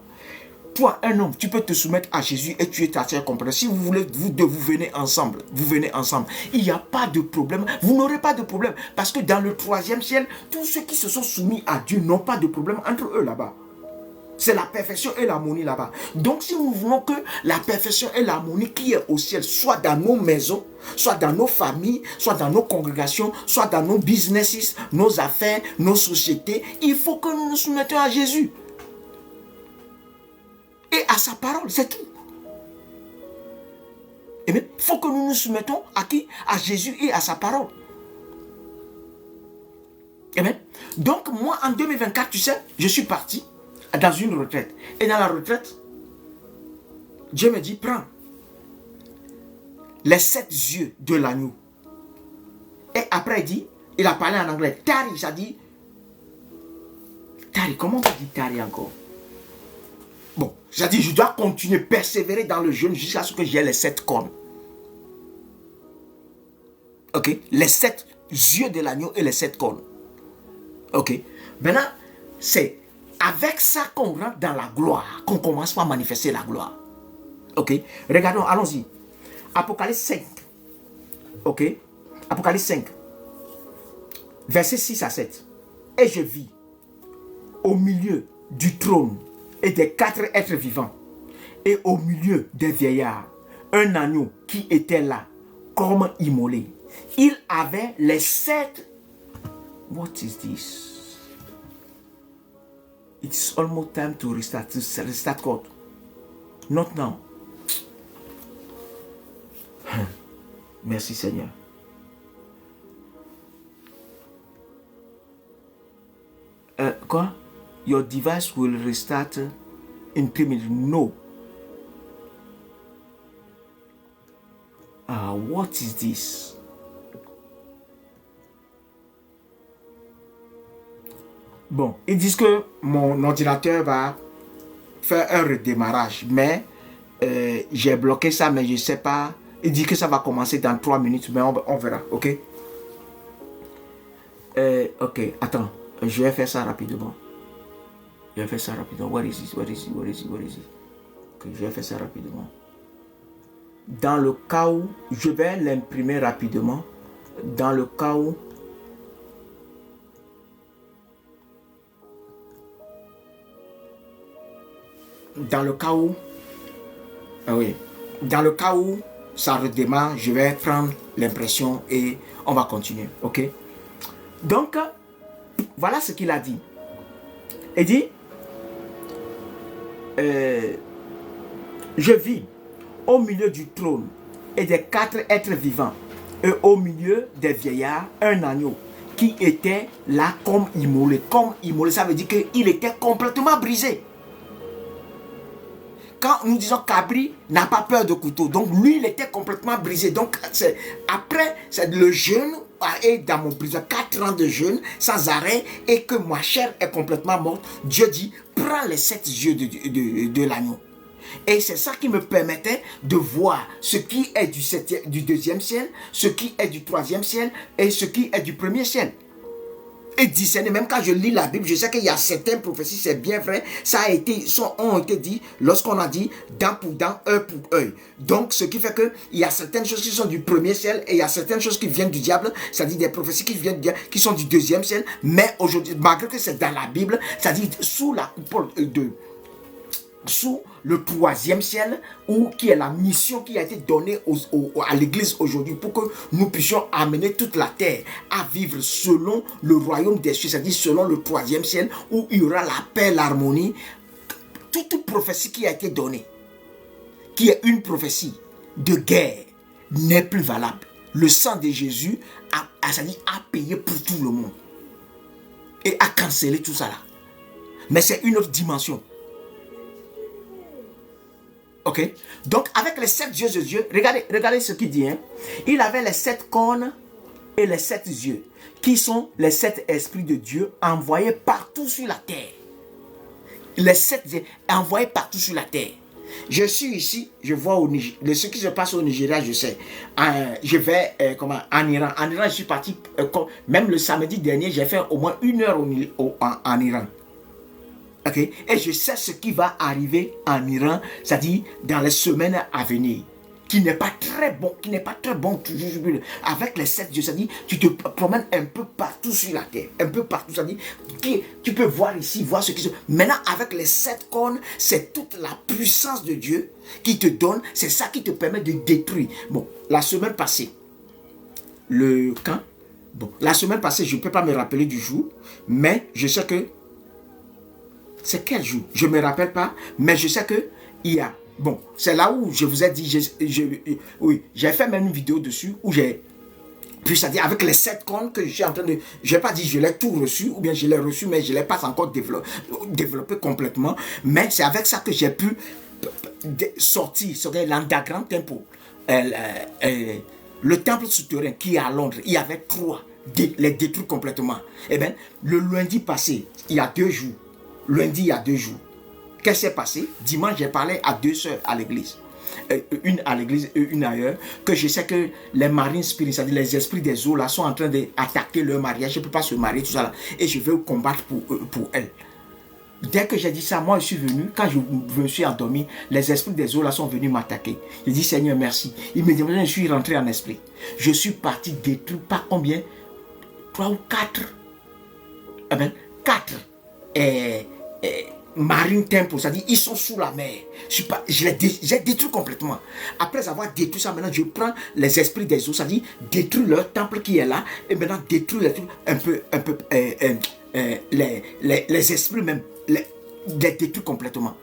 Toi, un homme, tu peux te soumettre à Jésus et tu es ta chair complètement. Si vous voulez, vous venez ensemble. Vous venez ensemble. Il n'y a pas de problème. Vous n'aurez pas de problème. Parce que dans le troisième ciel, tous ceux qui se sont soumis à Dieu n'ont pas de problème entre eux là-bas. C'est la perfection et l'harmonie là-bas. Donc si nous voulons que la perfection et l'harmonie qui est au ciel soit dans nos maisons, soit dans nos familles, soit dans nos congrégations, soit dans nos businesses, nos affaires, nos sociétés, il faut que nous nous soumettions à Jésus. Et à sa parole, c'est tout. Et bien, il faut que nous nous soumettons à qui? À Jésus et à sa parole. Et bien, donc moi en 2024, tu sais, je suis parti dans une retraite. Et dans la retraite, Dieu me dit, prends les 7 yeux de l'agneau. Et après, il dit, il a parlé en anglais. Tari, ça dit. Tari, comment on dit Tari encore? Bon, ça dit, je dois continuer, persévérer dans le jeûne jusqu'à ce que j'ai les 7 cornes. Ok? Les 7 yeux de l'agneau et les 7 cornes. Ok? Maintenant, c'est avec ça qu'on rentre dans la gloire, qu'on commence à manifester la gloire. Ok? Regardons, allons-y. Apocalypse 5. Ok? Apocalypse 5. Versets 6 à 7. Et je vis au milieu du trône et des 4 êtres vivants et au milieu des vieillards un agneau qui était là comme immolé. Il avait les 7. What is this? It's almost time to restart. Restart God. Not now. Merci Seigneur. Quoi? Your device will restart in 3 minutes. No. What is this? Bon, ils disent que mon ordinateur va faire un redémarrage, mais j'ai bloqué ça, mais je ne sais pas. Il dit que ça va commencer dans 3 minutes, mais on verra, ok? Ok, attends, je vais faire ça rapidement. Where is it? Ok, je vais faire ça rapidement. Dans le cas où, je vais l'imprimer rapidement. Dans le cas où ça redémarre, je vais prendre l'impression et on va continuer, ok? Donc, voilà ce qu'il a dit. Il dit, je vis au milieu du trône et des 4 êtres vivants et au milieu des vieillards un agneau qui était là comme immolé. Comme immolé, ça veut dire qu'il était complètement brisé. Quand nous disons qu'Abri n'a pas peur de couteau, donc lui il était complètement brisé. Donc après c'est le jeûne et dans mon prison 4 ans de jeûne sans arrêt et que ma chair est complètement morte, Dieu dit prends les 7 yeux de l'agneau. Et c'est ça qui me permettait de voir ce qui est du deuxième ciel, ce qui est du troisième ciel et ce qui est du premier ciel. et discerner. Même quand je lis la Bible, je sais qu'il y a certaines prophéties, c'est bien vrai, ont été dit lorsqu'on a dit dent pour dent, œil pour œil. Donc, ce qui fait que il y a certaines choses qui sont du premier ciel et il y a certaines choses qui viennent du diable, c'est-à-dire des prophéties qui viennent qui sont du deuxième ciel. Mais aujourd'hui, malgré que c'est dans la Bible, c'est-à-dire sous la coupole sous le troisième ciel, ou qui est la mission qui a été donnée à l'église aujourd'hui pour que nous puissions amener toute la terre à vivre selon le royaume des cieux, c'est-à-dire selon le troisième ciel où il y aura la paix, l'harmonie. Toute prophétie qui a été donnée, qui est une prophétie de guerre, n'est plus valable. Le sang de Jésus a payé pour tout le monde et a cancellé tout ça là. Mais c'est une autre dimension. Ok, donc avec les 7 yeux de Dieu, regardez ce qu'il dit. Hein? Il avait les 7 cornes et les 7 yeux, qui sont les 7 esprits de Dieu envoyés partout sur la terre. Les 7 yeux envoyés partout sur la terre. Je suis ici, je vois ce qui se passe au Nigeria, je sais. Je vais en Iran. En Iran, je suis parti, même le samedi dernier, j'ai fait au moins 1 heure en Iran. Okay. Et je sais ce qui va arriver en Iran, c'est-à-dire dans les semaines à venir, qui n'est pas très bon, toujours. Avec les 7 dieux, c'est-à-dire tu te promènes un peu partout sur la terre, un peu partout, c'est-à-dire tu peux voir ici, voir ce qui se passe. Maintenant, avec les 7 cornes, c'est toute la puissance de Dieu qui te donne, c'est ça qui te permet de détruire. Bon, la semaine passée, la semaine passée, je ne peux pas me rappeler du jour, mais je sais que c'est quel jour? Je ne me rappelle pas, mais je sais que il y a... Bon, c'est là où je vous ai dit, j'ai fait même une vidéo dessus où j'ai... Puis c'est-à-dire avec les 7 cornes que je suis en train de... Je n'ai pas dit je l'ai tout reçu, ou bien je l'ai reçu, mais je ne l'ai pas encore développé complètement. Mais c'est avec ça que j'ai pu sortir l'Underground Temple. Le temple souterrain qui est à Londres, il y avait 3, les détruits complètement. Eh bien, le lundi passé, il y a 2 jours, lundi, il y a 2 jours. Qu'est-ce qui s'est passé? Dimanche, j'ai parlé à 2 sœurs à l'église. Une à l'église et une ailleurs. Que je sais que les marines spirituelles, les esprits des eaux là, sont en train d'attaquer leur mariage. Je ne peux pas se marier, tout ça là. Et je vais combattre pour elles. Dès que j'ai dit ça, moi je suis venu. Quand je me suis endormi, les esprits des eaux là sont venus m'attaquer. J'ai dit Seigneur, merci. Immédiatement, je suis rentré en esprit. Je suis parti détruire par combien? 3 ou 4. Eh bien, 4. Marine Temple, c'est-à-dire ils sont sous la mer. J'ai détruit complètement. Après avoir détruit ça, maintenant je prends les esprits des eaux, c'est-à-dire détruire leur temple qui est là, et maintenant détruire les esprits même, les détruire complètement.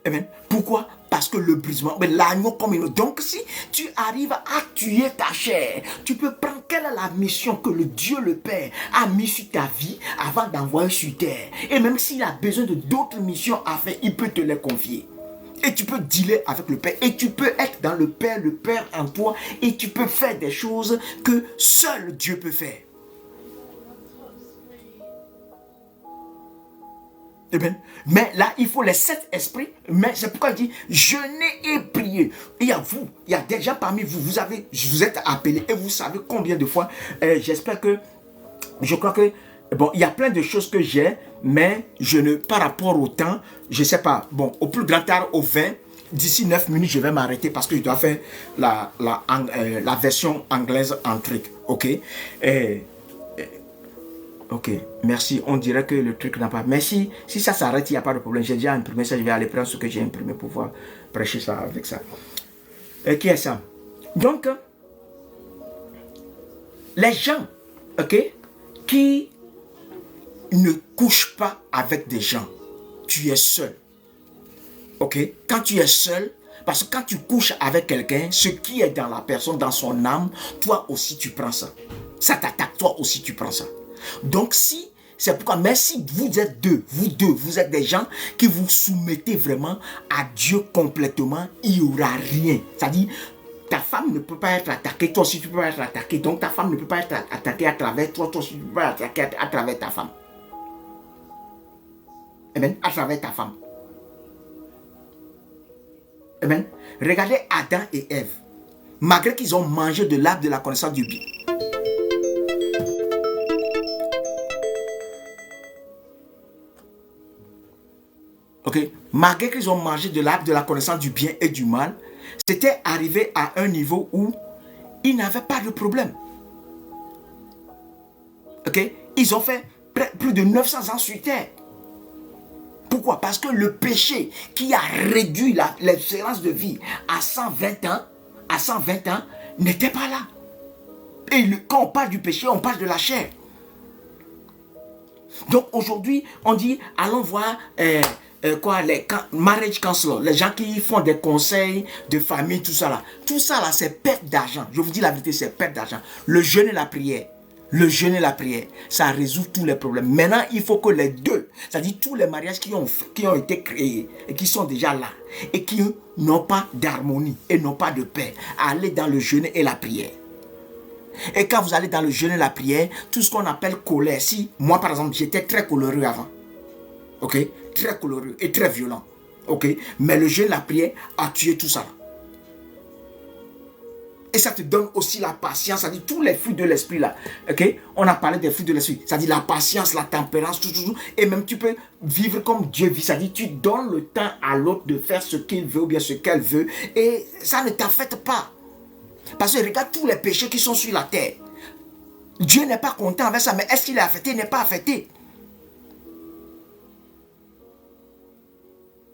Amen. Pourquoi? Parce que le brisement, mais l'agneau comme une... Donc si tu arrives à tuer ta chair, tu peux prendre quelle est la mission que le Dieu le Père a mis sur ta vie avant d'envoyer sur terre. Et même s'il a besoin de d'autres missions à faire, il peut te les confier. Et tu peux dealer avec le Père. Et tu peux être dans le Père en toi. Et tu peux faire des choses que seul Dieu peut faire. Eh bien, mais là, il faut les 7 esprits. Mais c'est pourquoi il dit, jeûnez et priez. Et il y a des gens parmi vous, vous êtes appelés et vous savez combien de fois. J'espère que, je crois que, bon, il y a plein de choses que j'ai, mais par rapport au temps, je ne sais pas. Bon, au plus grand tard, au 20, d'ici 9 minutes, je vais m'arrêter parce que je dois faire la version anglaise en truc. Ok? Ok, merci. On dirait que le truc n'a pas... Mais si ça s'arrête, il n'y a pas de problème. J'ai déjà imprimé ça, je vais aller prendre ce que j'ai imprimé pour pouvoir prêcher ça avec ça. Qui est ça? Donc, les gens, ok, qui ne couchent pas avec des gens, tu es seul. Ok, quand tu es seul, parce que quand tu couches avec quelqu'un, ce qui est dans la personne, dans son âme, toi aussi tu prends ça. Ça t'attaque, toi aussi tu prends ça. Donc c'est pourquoi, mais si vous êtes vous êtes des gens qui vous soumettez vraiment à Dieu complètement, il n'y aura rien. C'est-à-dire, ta femme ne peut pas être attaquée, toi aussi tu peux pas être attaqué. Donc ta femme ne peut pas être attaquée à travers toi, toi aussi tu peux pas être attaqué à travers ta femme. Amen, à travers ta femme. Amen. Regardez Adam et Ève. malgré qu'ils ont mangé de l'arbre de la connaissance du bien. Ok, malgré qu'ils ont mangé de l'arbre de la connaissance du bien et du mal, c'était arrivé à un niveau où ils n'avaient pas de problème. Ok, ils ont fait plus de 900 ans sur terre. Pourquoi? Parce que le péché qui a réduit l'espérance de vie à 120 ans, n'était pas là. Et quand on parle du péché, on parle de la chair. Donc aujourd'hui, on dit, allons voir les marriage counselors, les gens qui font des conseils de famille, tout ça là. Tout ça là, c'est perte d'argent. Je vous dis la vérité, c'est perte d'argent. Le jeûne et la prière. Le jeûne et la prière, ça résout tous les problèmes. Maintenant, il faut que les deux, c'est-à-dire tous les mariages qui ont été créés et qui sont déjà là et qui n'ont pas d'harmonie et n'ont pas de paix, allez dans le jeûne et la prière. Et quand vous allez dans le jeûne et la prière, tout ce qu'on appelle colère, si moi par exemple j'étais très coléreux avant, ok, très coléreux et très violent, ok, mais le jeûne et la prière a tué tout ça. Et ça te donne aussi la patience, c'est-à-dire tous les fruits de l'esprit là. Ok, on a parlé des fruits de l'esprit, c'est-à-dire la patience, la tempérance, tout. Et même tu peux vivre comme Dieu vit, c'est-à-dire tu donnes le temps à l'autre de faire ce qu'il veut ou bien ce qu'elle veut. Et ça ne t'affecte pas. Parce que regarde tous les péchés qui sont sur la terre. Dieu n'est pas content avec ça, mais est-ce qu'il est affecté? Il n'est pas affecté.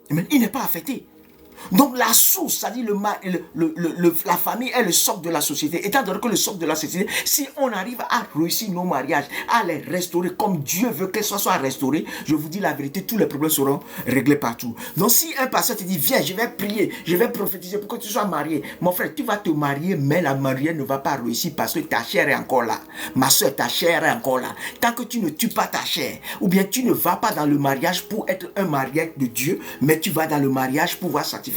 Il n'est pas affecté. Donc la source, c'est-à-dire la famille est le socle de la société. Étant donné que le socle de la société, si on arrive à réussir nos mariages, à les restaurer comme Dieu veut que ce soit restauré, je vous dis la vérité, tous les problèmes seront réglés partout. Donc si un pasteur te dit, viens, je vais prier, je vais prophétiser pour que tu sois marié, mon frère, tu vas te marier, mais la mariée ne va pas réussir parce que ta chair est encore là. Ma soeur, ta chair est encore là. Tant que tu ne tues pas ta chair, ou bien tu ne vas pas dans le mariage pour être un mariage de Dieu, mais tu vas dans le mariage pour voir satisfaire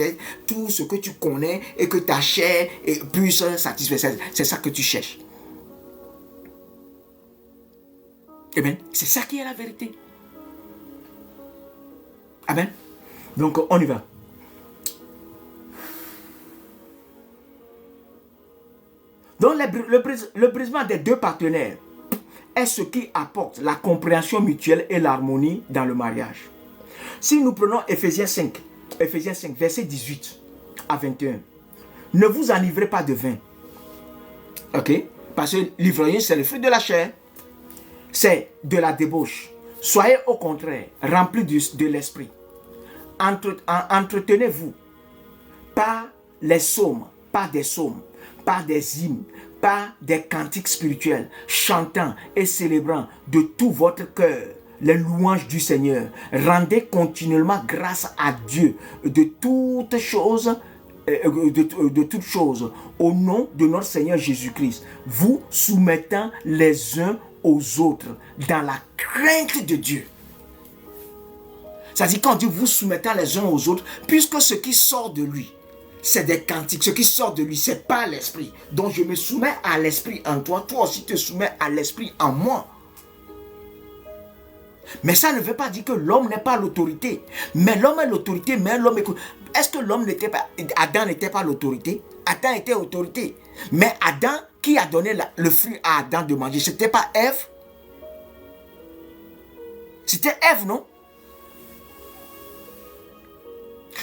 tout ce que tu connais et que ta chair puisse satisfaire. C'est ça que tu cherches. Eh bien, c'est ça qui est la vérité. Amen. Donc, on y va. Donc, le brisement des deux partenaires est ce qui apporte la compréhension mutuelle et l'harmonie dans le mariage. Si nous prenons Ephésiens 5, verset 18 à 21. Ne vous enivrez pas de vin. Ok? Parce que l'ivrogne, c'est le fruit de la chair. C'est de la débauche. Soyez au contraire remplis de l'esprit. Entretenez-vous par les psaumes, par des psaumes, par des hymnes, par des cantiques spirituels, chantant et célébrant de tout votre cœur les louanges du Seigneur. Rendez continuellement grâce à Dieu de toutes choses, au nom de notre Seigneur Jésus-Christ, vous soumettant les uns aux autres dans la crainte de Dieu. C'est-à-dire quand Dieu vous soumettant les uns aux autres, puisque ce qui sort de lui, c'est des cantiques. Ce qui sort de lui, c'est pas l'esprit. Donc je me soumets à l'esprit en toi, toi aussi te soumets à l'esprit en moi. Mais ça ne veut pas dire que l'homme n'est pas l'autorité. Mais l'homme est l'autorité, mais l'homme est... Est-ce que l'homme n'était pas... Adam n'était pas l'autorité? Adam était autorité. Mais Adam, qui a donné le fruit à Adam de manger, c'était pas Ève? C'était Ève, non?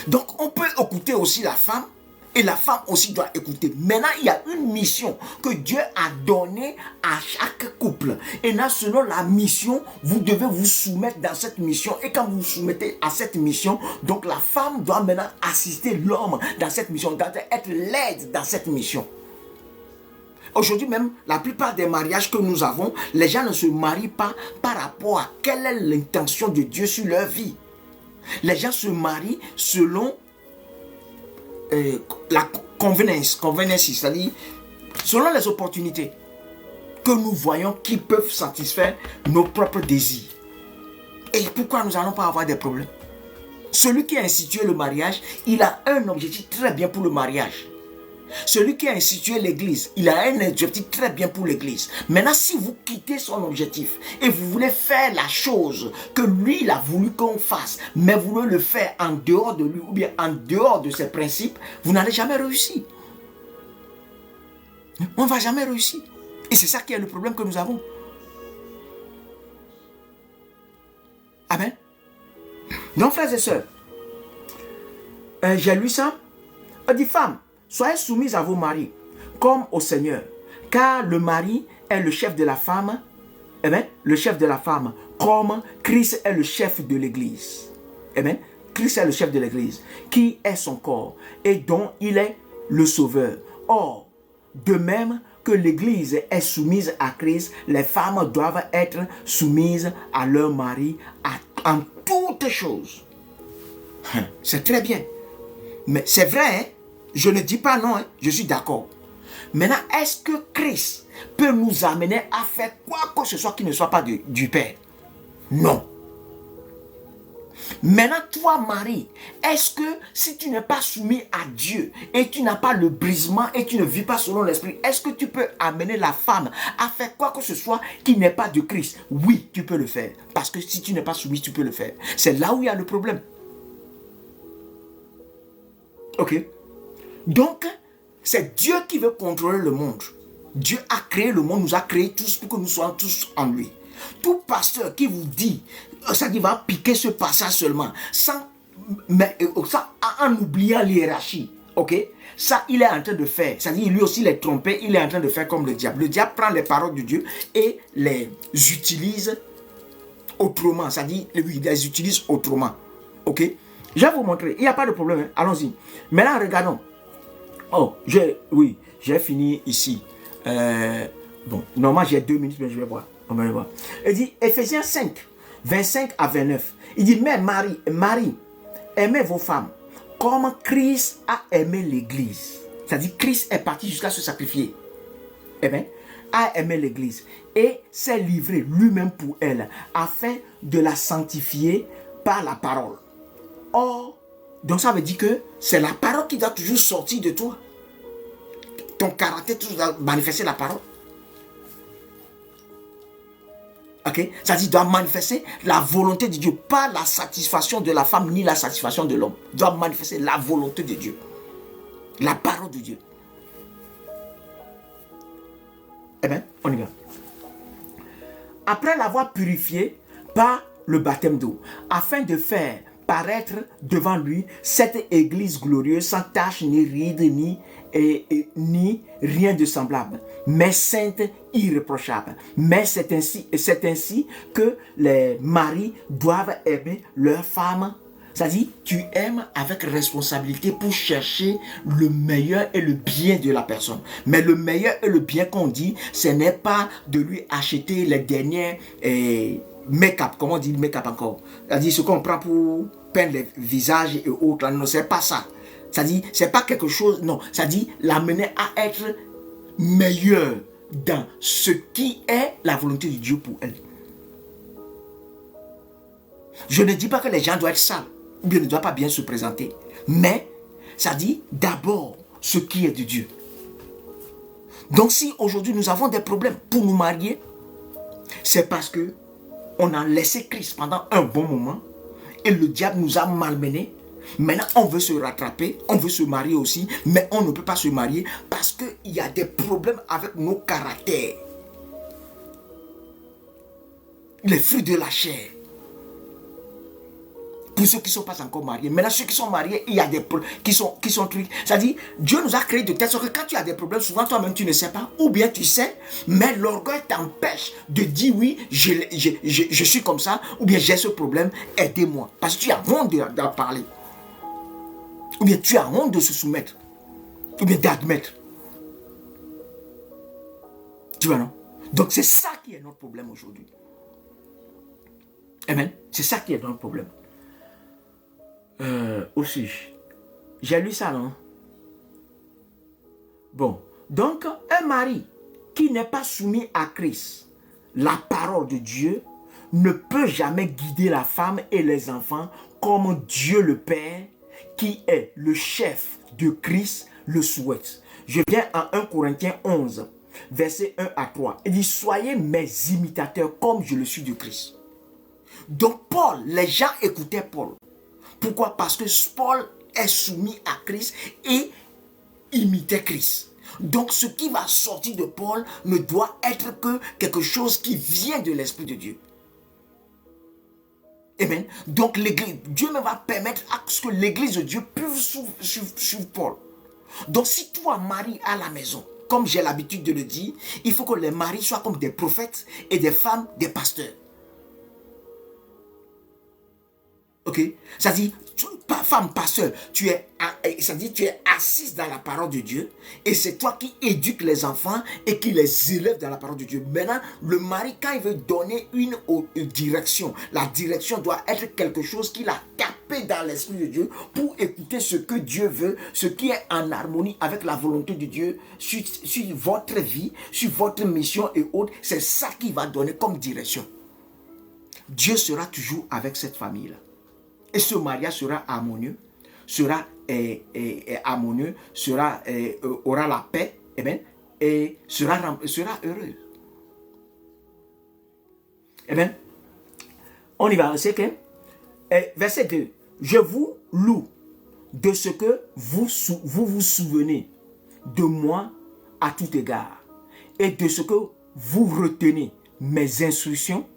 Donc on peut écouter aussi la femme. Et la femme aussi doit écouter. Maintenant, il y a une mission que Dieu a donnée à chaque couple. Et là, selon la mission, vous devez vous soumettre dans cette mission. Et quand vous vous soumettez à cette mission, donc la femme doit maintenant assister l'homme dans cette mission, doit être l'aide dans cette mission. Aujourd'hui même, la plupart des mariages que nous avons, les gens ne se marient pas par rapport à quelle est l'intention de Dieu sur leur vie. Les gens se marient selon la convenance, c'est-à-dire selon les opportunités que nous voyons qui peuvent satisfaire nos propres désirs. Et pourquoi nous n'allons pas avoir des problèmes? Celui qui a institué le mariage, il a un objectif très bien pour le mariage. Celui qui a institué l'église, il a un objectif très bien pour l'église. Maintenant, si vous quittez son objectif et vous voulez faire la chose que lui, il a voulu qu'on fasse, mais vous voulez le faire en dehors de lui ou bien en dehors de ses principes, vous n'allez jamais réussir. On ne va jamais réussir. Et c'est ça qui est le problème que nous avons. Amen. Donc, frères et sœurs, j'ai lu ça. On dit, femmes, soyez soumises à vos maris, comme au Seigneur. Car le mari est le chef de la femme. Amen. Le chef de la femme, comme Christ est le chef de l'Église. Amen. Christ est le chef de l'Église, qui est son corps, et dont il est le sauveur. Or, de même que l'Église est soumise à Christ, les femmes doivent être soumises à leur mari en toutes choses. C'est très bien. Mais c'est vrai, hein? Je ne dis pas non, hein? Je suis d'accord. Maintenant, est-ce que Christ peut nous amener à faire quoi que ce soit qui ne soit pas du Père? Non. Maintenant, toi, Marie, est-ce que si tu n'es pas soumis à Dieu et tu n'as pas le brisement et tu ne vis pas selon l'esprit, est-ce que tu peux amener la femme à faire quoi que ce soit qui n'est pas de Christ? Oui, tu peux le faire. Parce que si tu n'es pas soumis, tu peux le faire. C'est là où il y a le problème. Ok? Donc, c'est Dieu qui veut contrôler le monde. Dieu a créé le monde, nous a créés tous pour que nous soyons tous en lui. Tout pasteur qui vous dit, ça qui va piquer ce passage seulement, en oubliant l'hiérarchie, ok? Ça, il est en train de faire, c'est-à-dire lui aussi les tromper, il est en train de faire comme le diable. Le diable prend les paroles de Dieu et les utilise autrement, c'est-à-dire il les utilise autrement, ok? Je vais vous montrer, il n'y a pas de problème, hein? Allons-y. Maintenant, regardons. Oh, j'ai fini ici. Bon, normalement j'ai 2 minutes, mais je vais voir. On va voir. Il dit, Ephésiens 5, 25 à 29. Il dit, mais Marie, aimez vos femmes comme Christ a aimé l'Église. C'est-à-dire, Christ est parti jusqu'à se sacrifier. Amen. A aimé l'Église et s'est livré lui-même pour elle, afin de la sanctifier par la parole. Or, donc ça veut dire que c'est la parole qui doit toujours sortir de toi. Ton caractère toujours doit manifester la parole. Ok? Ça dit, doit manifester la volonté de Dieu, pas la satisfaction de la femme ni la satisfaction de l'homme. Doit manifester la volonté de Dieu, la parole de Dieu. Eh bien, on y va. Après l'avoir purifié par le baptême d'eau, afin de faire paraître devant lui cette église glorieuse, sans tache, ni ride, ni rien de semblable, mais sainte, irréprochable. Mais c'est ainsi que les maris doivent aimer leurs femmes. C'est-à-dire, tu aimes avec responsabilité pour chercher le meilleur et le bien de la personne. Mais le meilleur et le bien qu'on dit, ce n'est pas de lui acheter les derniers make-up. Comment on dit make-up encore? C'est-à-dire ce qu'on prend pour peindre les visages et autres. Non, c'est pas ça. C'est-à-dire, c'est pas quelque chose, non. C'est-à-dire, l'amener à être meilleur dans ce qui est la volonté de Dieu pour elle. Je ne dis pas que les gens doivent être sales, ou bien ne doivent pas bien se présenter. Mais, ça dit d'abord ce qui est de Dieu. Donc, si aujourd'hui nous avons des problèmes pour nous marier, c'est parce que on a laissé Christ pendant un bon moment et le diable nous a malmenés. Maintenant, on veut se rattraper, on veut se marier aussi, mais on ne peut pas se marier parce qu'il y a des problèmes avec nos caractères. Les fruits de la chair. Pour ceux qui ne sont pas encore mariés. Maintenant, ceux qui sont mariés, il y a des problèmes qui sont trucs. C'est-à-dire, Dieu nous a créé de telle sorte que quand tu as des problèmes, souvent toi-même tu ne sais pas, ou bien tu sais, mais l'orgueil t'empêche de dire oui, je suis comme ça, ou bien j'ai ce problème, aidez-moi. Parce que tu as honte d'en parler. Ou bien tu as honte de se soumettre. Ou bien d'admettre. Tu vois, non? Donc c'est ça qui est notre problème aujourd'hui. Amen. C'est ça qui est notre problème. Aussi, j'ai lu ça, non? Bon, donc un mari qui n'est pas soumis à Christ, la parole de Dieu, ne peut jamais guider la femme et les enfants comme Dieu le Père, qui est le chef de Christ, le souhaite. Je viens en 1 Corinthiens 11, verset 1 à 3. Il dit, soyez mes imitateurs comme je le suis de Christ. Donc Paul, les gens écoutaient Paul. Pourquoi? Parce que Paul est soumis à Christ et imitait Christ. Donc ce qui va sortir de Paul ne doit être que quelque chose qui vient de l'Esprit de Dieu. Amen. Donc Dieu me va permettre à ce que l'église de Dieu puisse suivre Paul. Donc si toi, mari à la maison, comme j'ai l'habitude de le dire, il faut que les maris soient comme des prophètes et des femmes des pasteurs. Ok? C'est-à-dire, femme pasteur, tu es assise dans la parole de Dieu et c'est toi qui éduques les enfants et qui les élèves dans la parole de Dieu. Maintenant, le mari, quand il veut donner une direction, la direction doit être quelque chose qu'il a capé dans l'Esprit de Dieu pour écouter ce que Dieu veut, ce qui est en harmonie avec la volonté de Dieu sur votre vie, sur votre mission et autres. C'est ça qu'il va donner comme direction. Dieu sera toujours avec cette famille-là. Et ce mariage sera harmonieux, aura la paix, et sera heureux. On y va, c'est que, verset 2, je vous loue de ce que vous souvenez de moi à tout égard, et de ce que vous retenez mes instructions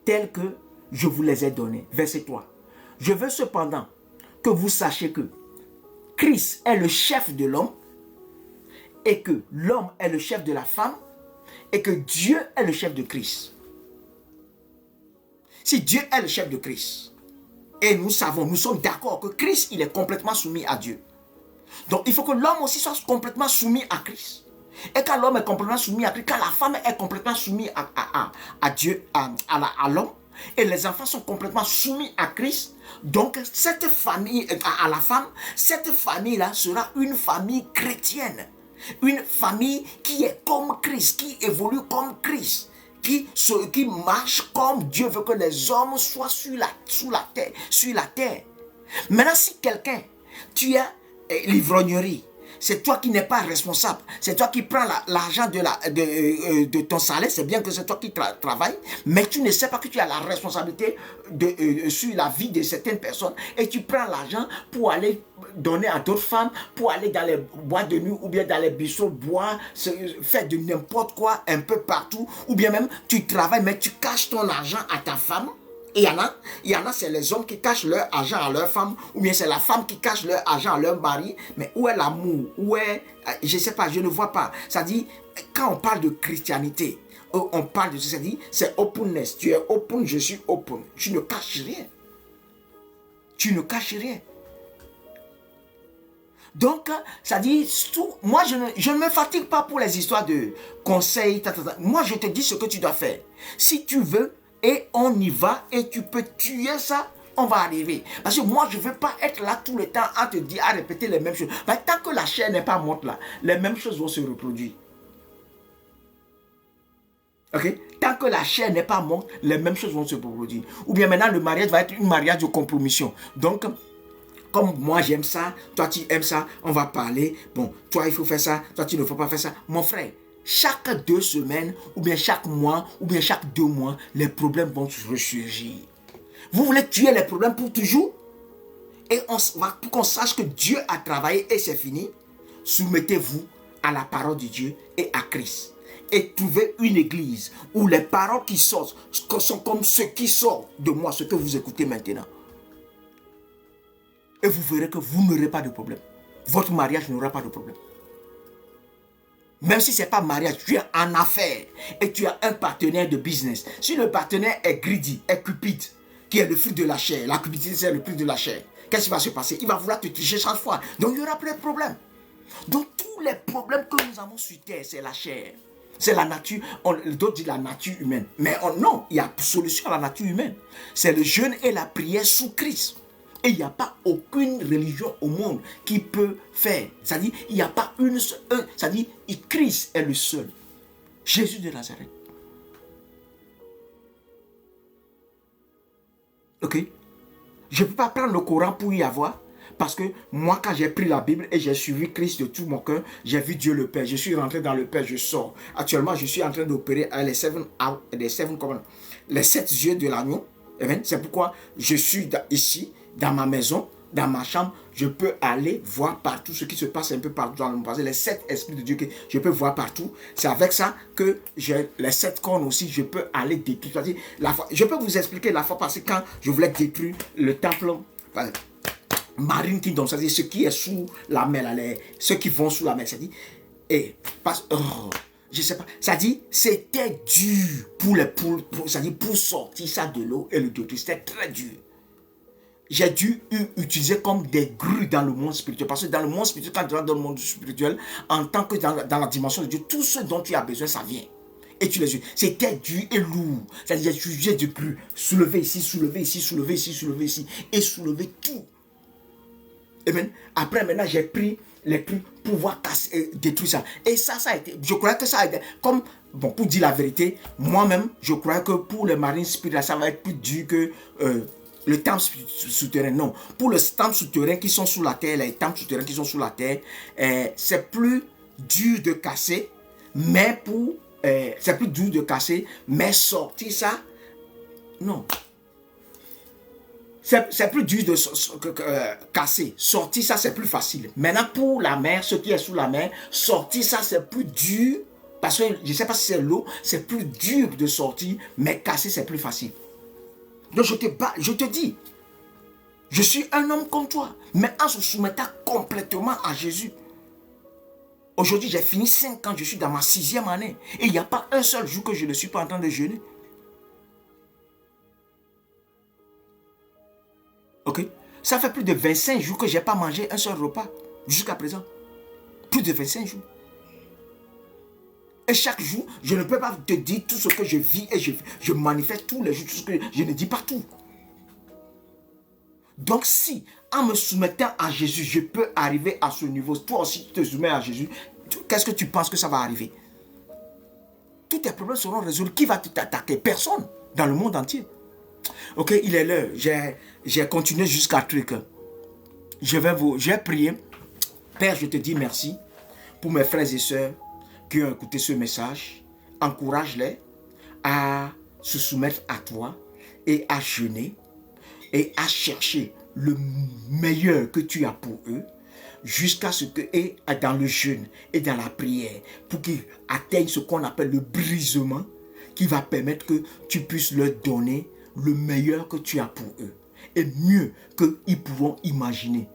telles que je vous les ai données. Verset 3. Je veux cependant que vous sachiez que Christ est le chef de l'homme et que l'homme est le chef de la femme et que Dieu est le chef de Christ. Si Dieu est le chef de Christ et nous sommes d'accord que Christ, il est complètement soumis à Dieu. Donc il faut que l'homme aussi soit complètement soumis à Christ. Et quand l'homme est complètement soumis à Christ, quand la femme est complètement soumise à Dieu, à l'homme, et les enfants sont complètement soumis à Christ, donc cette famille, à la femme, cette famille-là sera une famille chrétienne. Une famille qui est comme Christ, qui évolue comme Christ, qui marche comme Dieu veut que les hommes soient sur la terre. Maintenant, si quelqu'un, tu as l'ivrognerie, c'est toi qui n'es pas responsable. C'est toi qui prends l'argent de ton salaire. C'est bien que c'est toi qui travailles. Mais tu ne sais pas que tu as la responsabilité sur la vie de certaines personnes. Et tu prends l'argent pour aller donner à d'autres femmes, pour aller dans les boîtes de nuit ou bien dans les bistrots, boire, faire de n'importe quoi un peu partout. Ou bien même tu travailles mais tu caches ton argent à ta femme. Et il y en a, c'est les hommes qui cachent leur argent à leur femme, ou bien c'est la femme qui cache leur argent à leur mari. Mais où est l'amour? Où est, je ne sais pas, je ne vois pas. Ça dit, quand on parle de chrétienté, on parle de ça, dit, c'est openness. Tu es open, je suis open. Tu ne caches rien. Tu ne caches rien. Donc, ça dit, moi je ne me fatigue pas pour les histoires de conseils. Moi, je te dis ce que tu dois faire. Si tu veux, et on y va, et tu peux tuer ça, on va arriver. Parce que moi, je ne veux pas être là tout le temps à te dire, à répéter les mêmes choses. Mais tant que la chair n'est pas morte là, les mêmes choses vont se reproduire. Ok? Tant que la chair n'est pas morte, les mêmes choses vont se reproduire. Ou bien maintenant, le mariage va être un mariage de compromission. Donc, comme moi j'aime ça, toi tu aimes ça, on va parler. Bon, toi il faut faire ça, toi tu ne faut pas faire ça. Mon frère, chaque 2 semaines, ou bien chaque mois, ou bien chaque 2 mois, les problèmes vont ressurgir. Vous voulez tuer les problèmes pour toujours? Et pour qu'on sache que Dieu a travaillé et c'est fini, soumettez-vous à la parole de Dieu et à Christ. Et trouvez une église où les paroles qui sortent sont comme ce qui sort de moi, ce que vous écoutez maintenant. Et vous verrez que vous n'aurez pas de problème. Votre mariage n'aura pas de problème. Même si ce n'est pas mariage, tu es en affaires et tu as un partenaire de business. Si le partenaire est greedy, est cupide, qui est le fruit de la chair, la cupidité c'est le fruit de la chair, qu'est-ce qui va se passer? Il va vouloir te toucher chaque fois. Donc il y aura plein de problèmes. Donc tous les problèmes que nous avons sur terre, c'est la chair. C'est la nature, d'autres disent la nature humaine. Mais non, il y a solution à la nature humaine. C'est le jeûne et la prière sous Christ. Et il n'y a pas aucune religion au monde qui peut faire. C'est-à-dire, il n'y a pas une seule. C'est-à-dire, Christ est le seul. Jésus de Nazareth. Ok? Je ne peux pas prendre le Coran pour y avoir. Parce que moi, quand j'ai pris la Bible et j'ai suivi Christ de tout mon cœur, j'ai vu Dieu le Père. Je suis rentré dans le Père, je sors. Actuellement, je suis en train d'opérer les 7 yeux de l'agneau. C'est pourquoi je suis ici, dans ma maison, dans ma chambre, je peux aller voir partout ce qui se passe un peu partout dans le monde. Parce que les 7 esprits de Dieu que je peux voir partout, c'est avec ça que j'ai les 7 cornes aussi, je peux aller détruire. C'est-à-dire, je peux vous expliquer la fois passée quand je voulais détruire le temple Marine Kingdom, c'est-à-dire ce qui est sous la mer, ceux qui vont sous la mer, c'est-à-dire, et parce, je sais pas, ça dit, c'était dur pour les poules, c'est-à-dire pour sortir ça de l'eau et le détruire, c'était très dur. J'ai dû utiliser comme des grues dans le monde spirituel. Parce que dans le monde spirituel, quand tu es dans le monde spirituel, en tant que dans la dimension de Dieu, tout ce dont tu as besoin, ça vient. Et tu les utilises. C'était dur et lourd. C'est-à-dire, j'ai utilisé des grues. Soulever ici, soulever ici, soulever ici, soulever ici. Et soulever tout. Et bien, après, maintenant, j'ai pris les grues pour pouvoir casser, détruire ça. Et ça a été, je croyais que ça a été, comme, bon, pour dire la vérité, moi-même, je croyais que pour les marines spirituelles, ça va être plus dur que le temple souterrain. Non, pour le temple souterrain qui sont sous la terre, les temples souterrains qui sont sous la terre, c'est plus dur de casser, mais c'est plus dur de casser, mais sortir ça, non. C'est plus dur de casser. Sortir ça, c'est plus facile. Maintenant, pour la mer, ce qui est sous la mer, sortir ça, c'est plus dur. Parce que je ne sais pas si c'est l'eau, c'est plus dur de sortir, mais casser, c'est plus facile. Donc je te dis, je suis un homme comme toi, mais en se soumettant complètement à Jésus. Aujourd'hui, j'ai fini 5 ans, je suis dans ma 6e année. Et il n'y a pas un seul jour que je ne suis pas en train de jeûner. Ok? Ça fait plus de 25 jours que je n'ai pas mangé un seul repas, jusqu'à présent. Plus de 25 jours. Et chaque jour, je ne peux pas te dire tout ce que je vis et je manifeste tous les jours, tout ce que je ne dis pas tout. Donc si, en me soumettant à Jésus, je peux arriver à ce niveau, toi aussi tu te soumets à Jésus, qu'est-ce que tu penses que ça va arriver? Tous tes problèmes seront résolus. Qui va t'attaquer? Personne dans le monde entier. Ok, il est l'heure. J'ai continué jusqu'à truc. J'ai prié. Père, je te dis merci pour mes frères et sœurs qui ont écouté ce message. Encourage-les à se soumettre à toi et à jeûner et à chercher le meilleur que tu as pour eux jusqu'à ce que, et dans le jeûne et dans la prière, pour qu'ils atteignent ce qu'on appelle le brisement qui va permettre que tu puisses leur donner le meilleur que tu as pour eux et mieux qu'ils pourront imaginer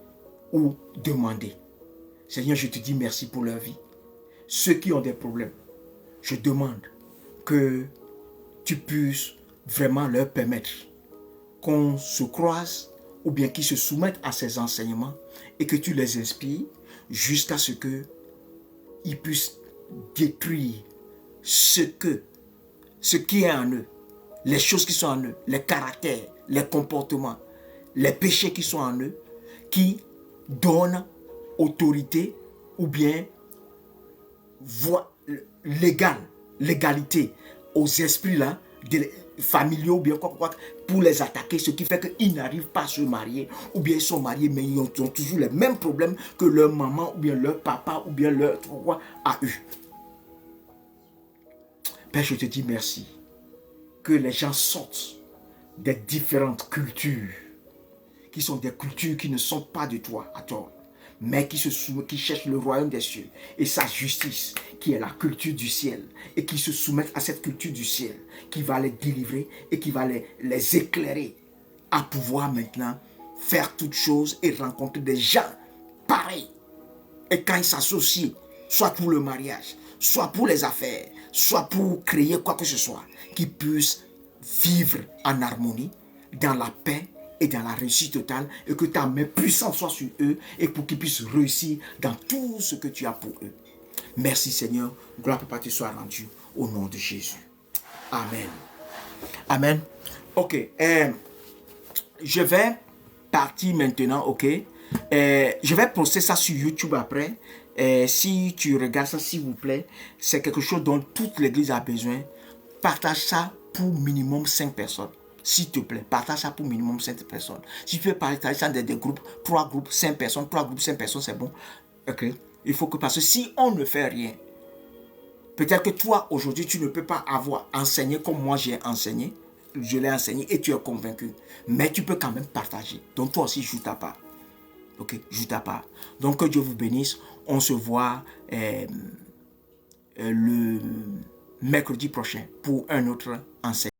ou demander. Seigneur, je te dis merci pour leur vie. Ceux qui ont des problèmes, je demande que tu puisses vraiment leur permettre qu'on se croise ou bien qu'ils se soumettent à ces enseignements et que tu les inspires jusqu'à ce qu'ils puissent détruire ce qui est en eux, les choses qui sont en eux, les caractères, les comportements, les péchés qui sont en eux, qui donnent autorité ou bien légalité aux esprits là, familiaux ou bien quoi, pour les attaquer, ce qui fait qu'ils n'arrivent pas à se marier, ou bien ils sont mariés mais ils ont toujours les mêmes problèmes que leur maman ou bien leur papa ou bien leur quoi a eu. Père, je te dis merci que les gens sortent des différentes cultures qui sont des cultures qui ne sont pas de toi à toi, mais qui cherchent le royaume des cieux et sa justice, qui est la culture du ciel, et qui se soumettent à cette culture du ciel, qui va les délivrer et qui va les éclairer à pouvoir maintenant faire toutes choses et rencontrer des gens pareils. Et quand ils s'associent, soit pour le mariage, soit pour les affaires, soit pour créer quoi que ce soit, qu'ils puissent vivre en harmonie, dans la paix et dans la réussite totale, et que ta main puissante soit sur eux et pour qu'ils puissent réussir dans tout ce que tu as pour eux. Merci Seigneur, gloire Papa te soit rendue au nom de Jésus. Amen. Amen. Ok, je vais partir maintenant, ok. Je vais poster ça sur YouTube après. Si tu regardes ça, s'il vous plaît, c'est quelque chose dont toute l'église a besoin. Partage ça pour minimum 5 personnes. S'il te plaît, partage ça pour minimum 5 personnes. Si tu veux partager ça dans des groupes, 3 groupes, 5 personnes, 3 groupes, 5 personnes, c'est bon. Ok. Il faut que, parce que si on ne fait rien, peut-être que toi, aujourd'hui, tu ne peux pas avoir enseigné comme moi j'ai enseigné. Je l'ai enseigné et tu es convaincu. Mais tu peux quand même partager. Donc toi aussi, joue ta part. Ok, juste à part. Donc, que Dieu vous bénisse. On se voit le mercredi prochain pour un autre enseignement.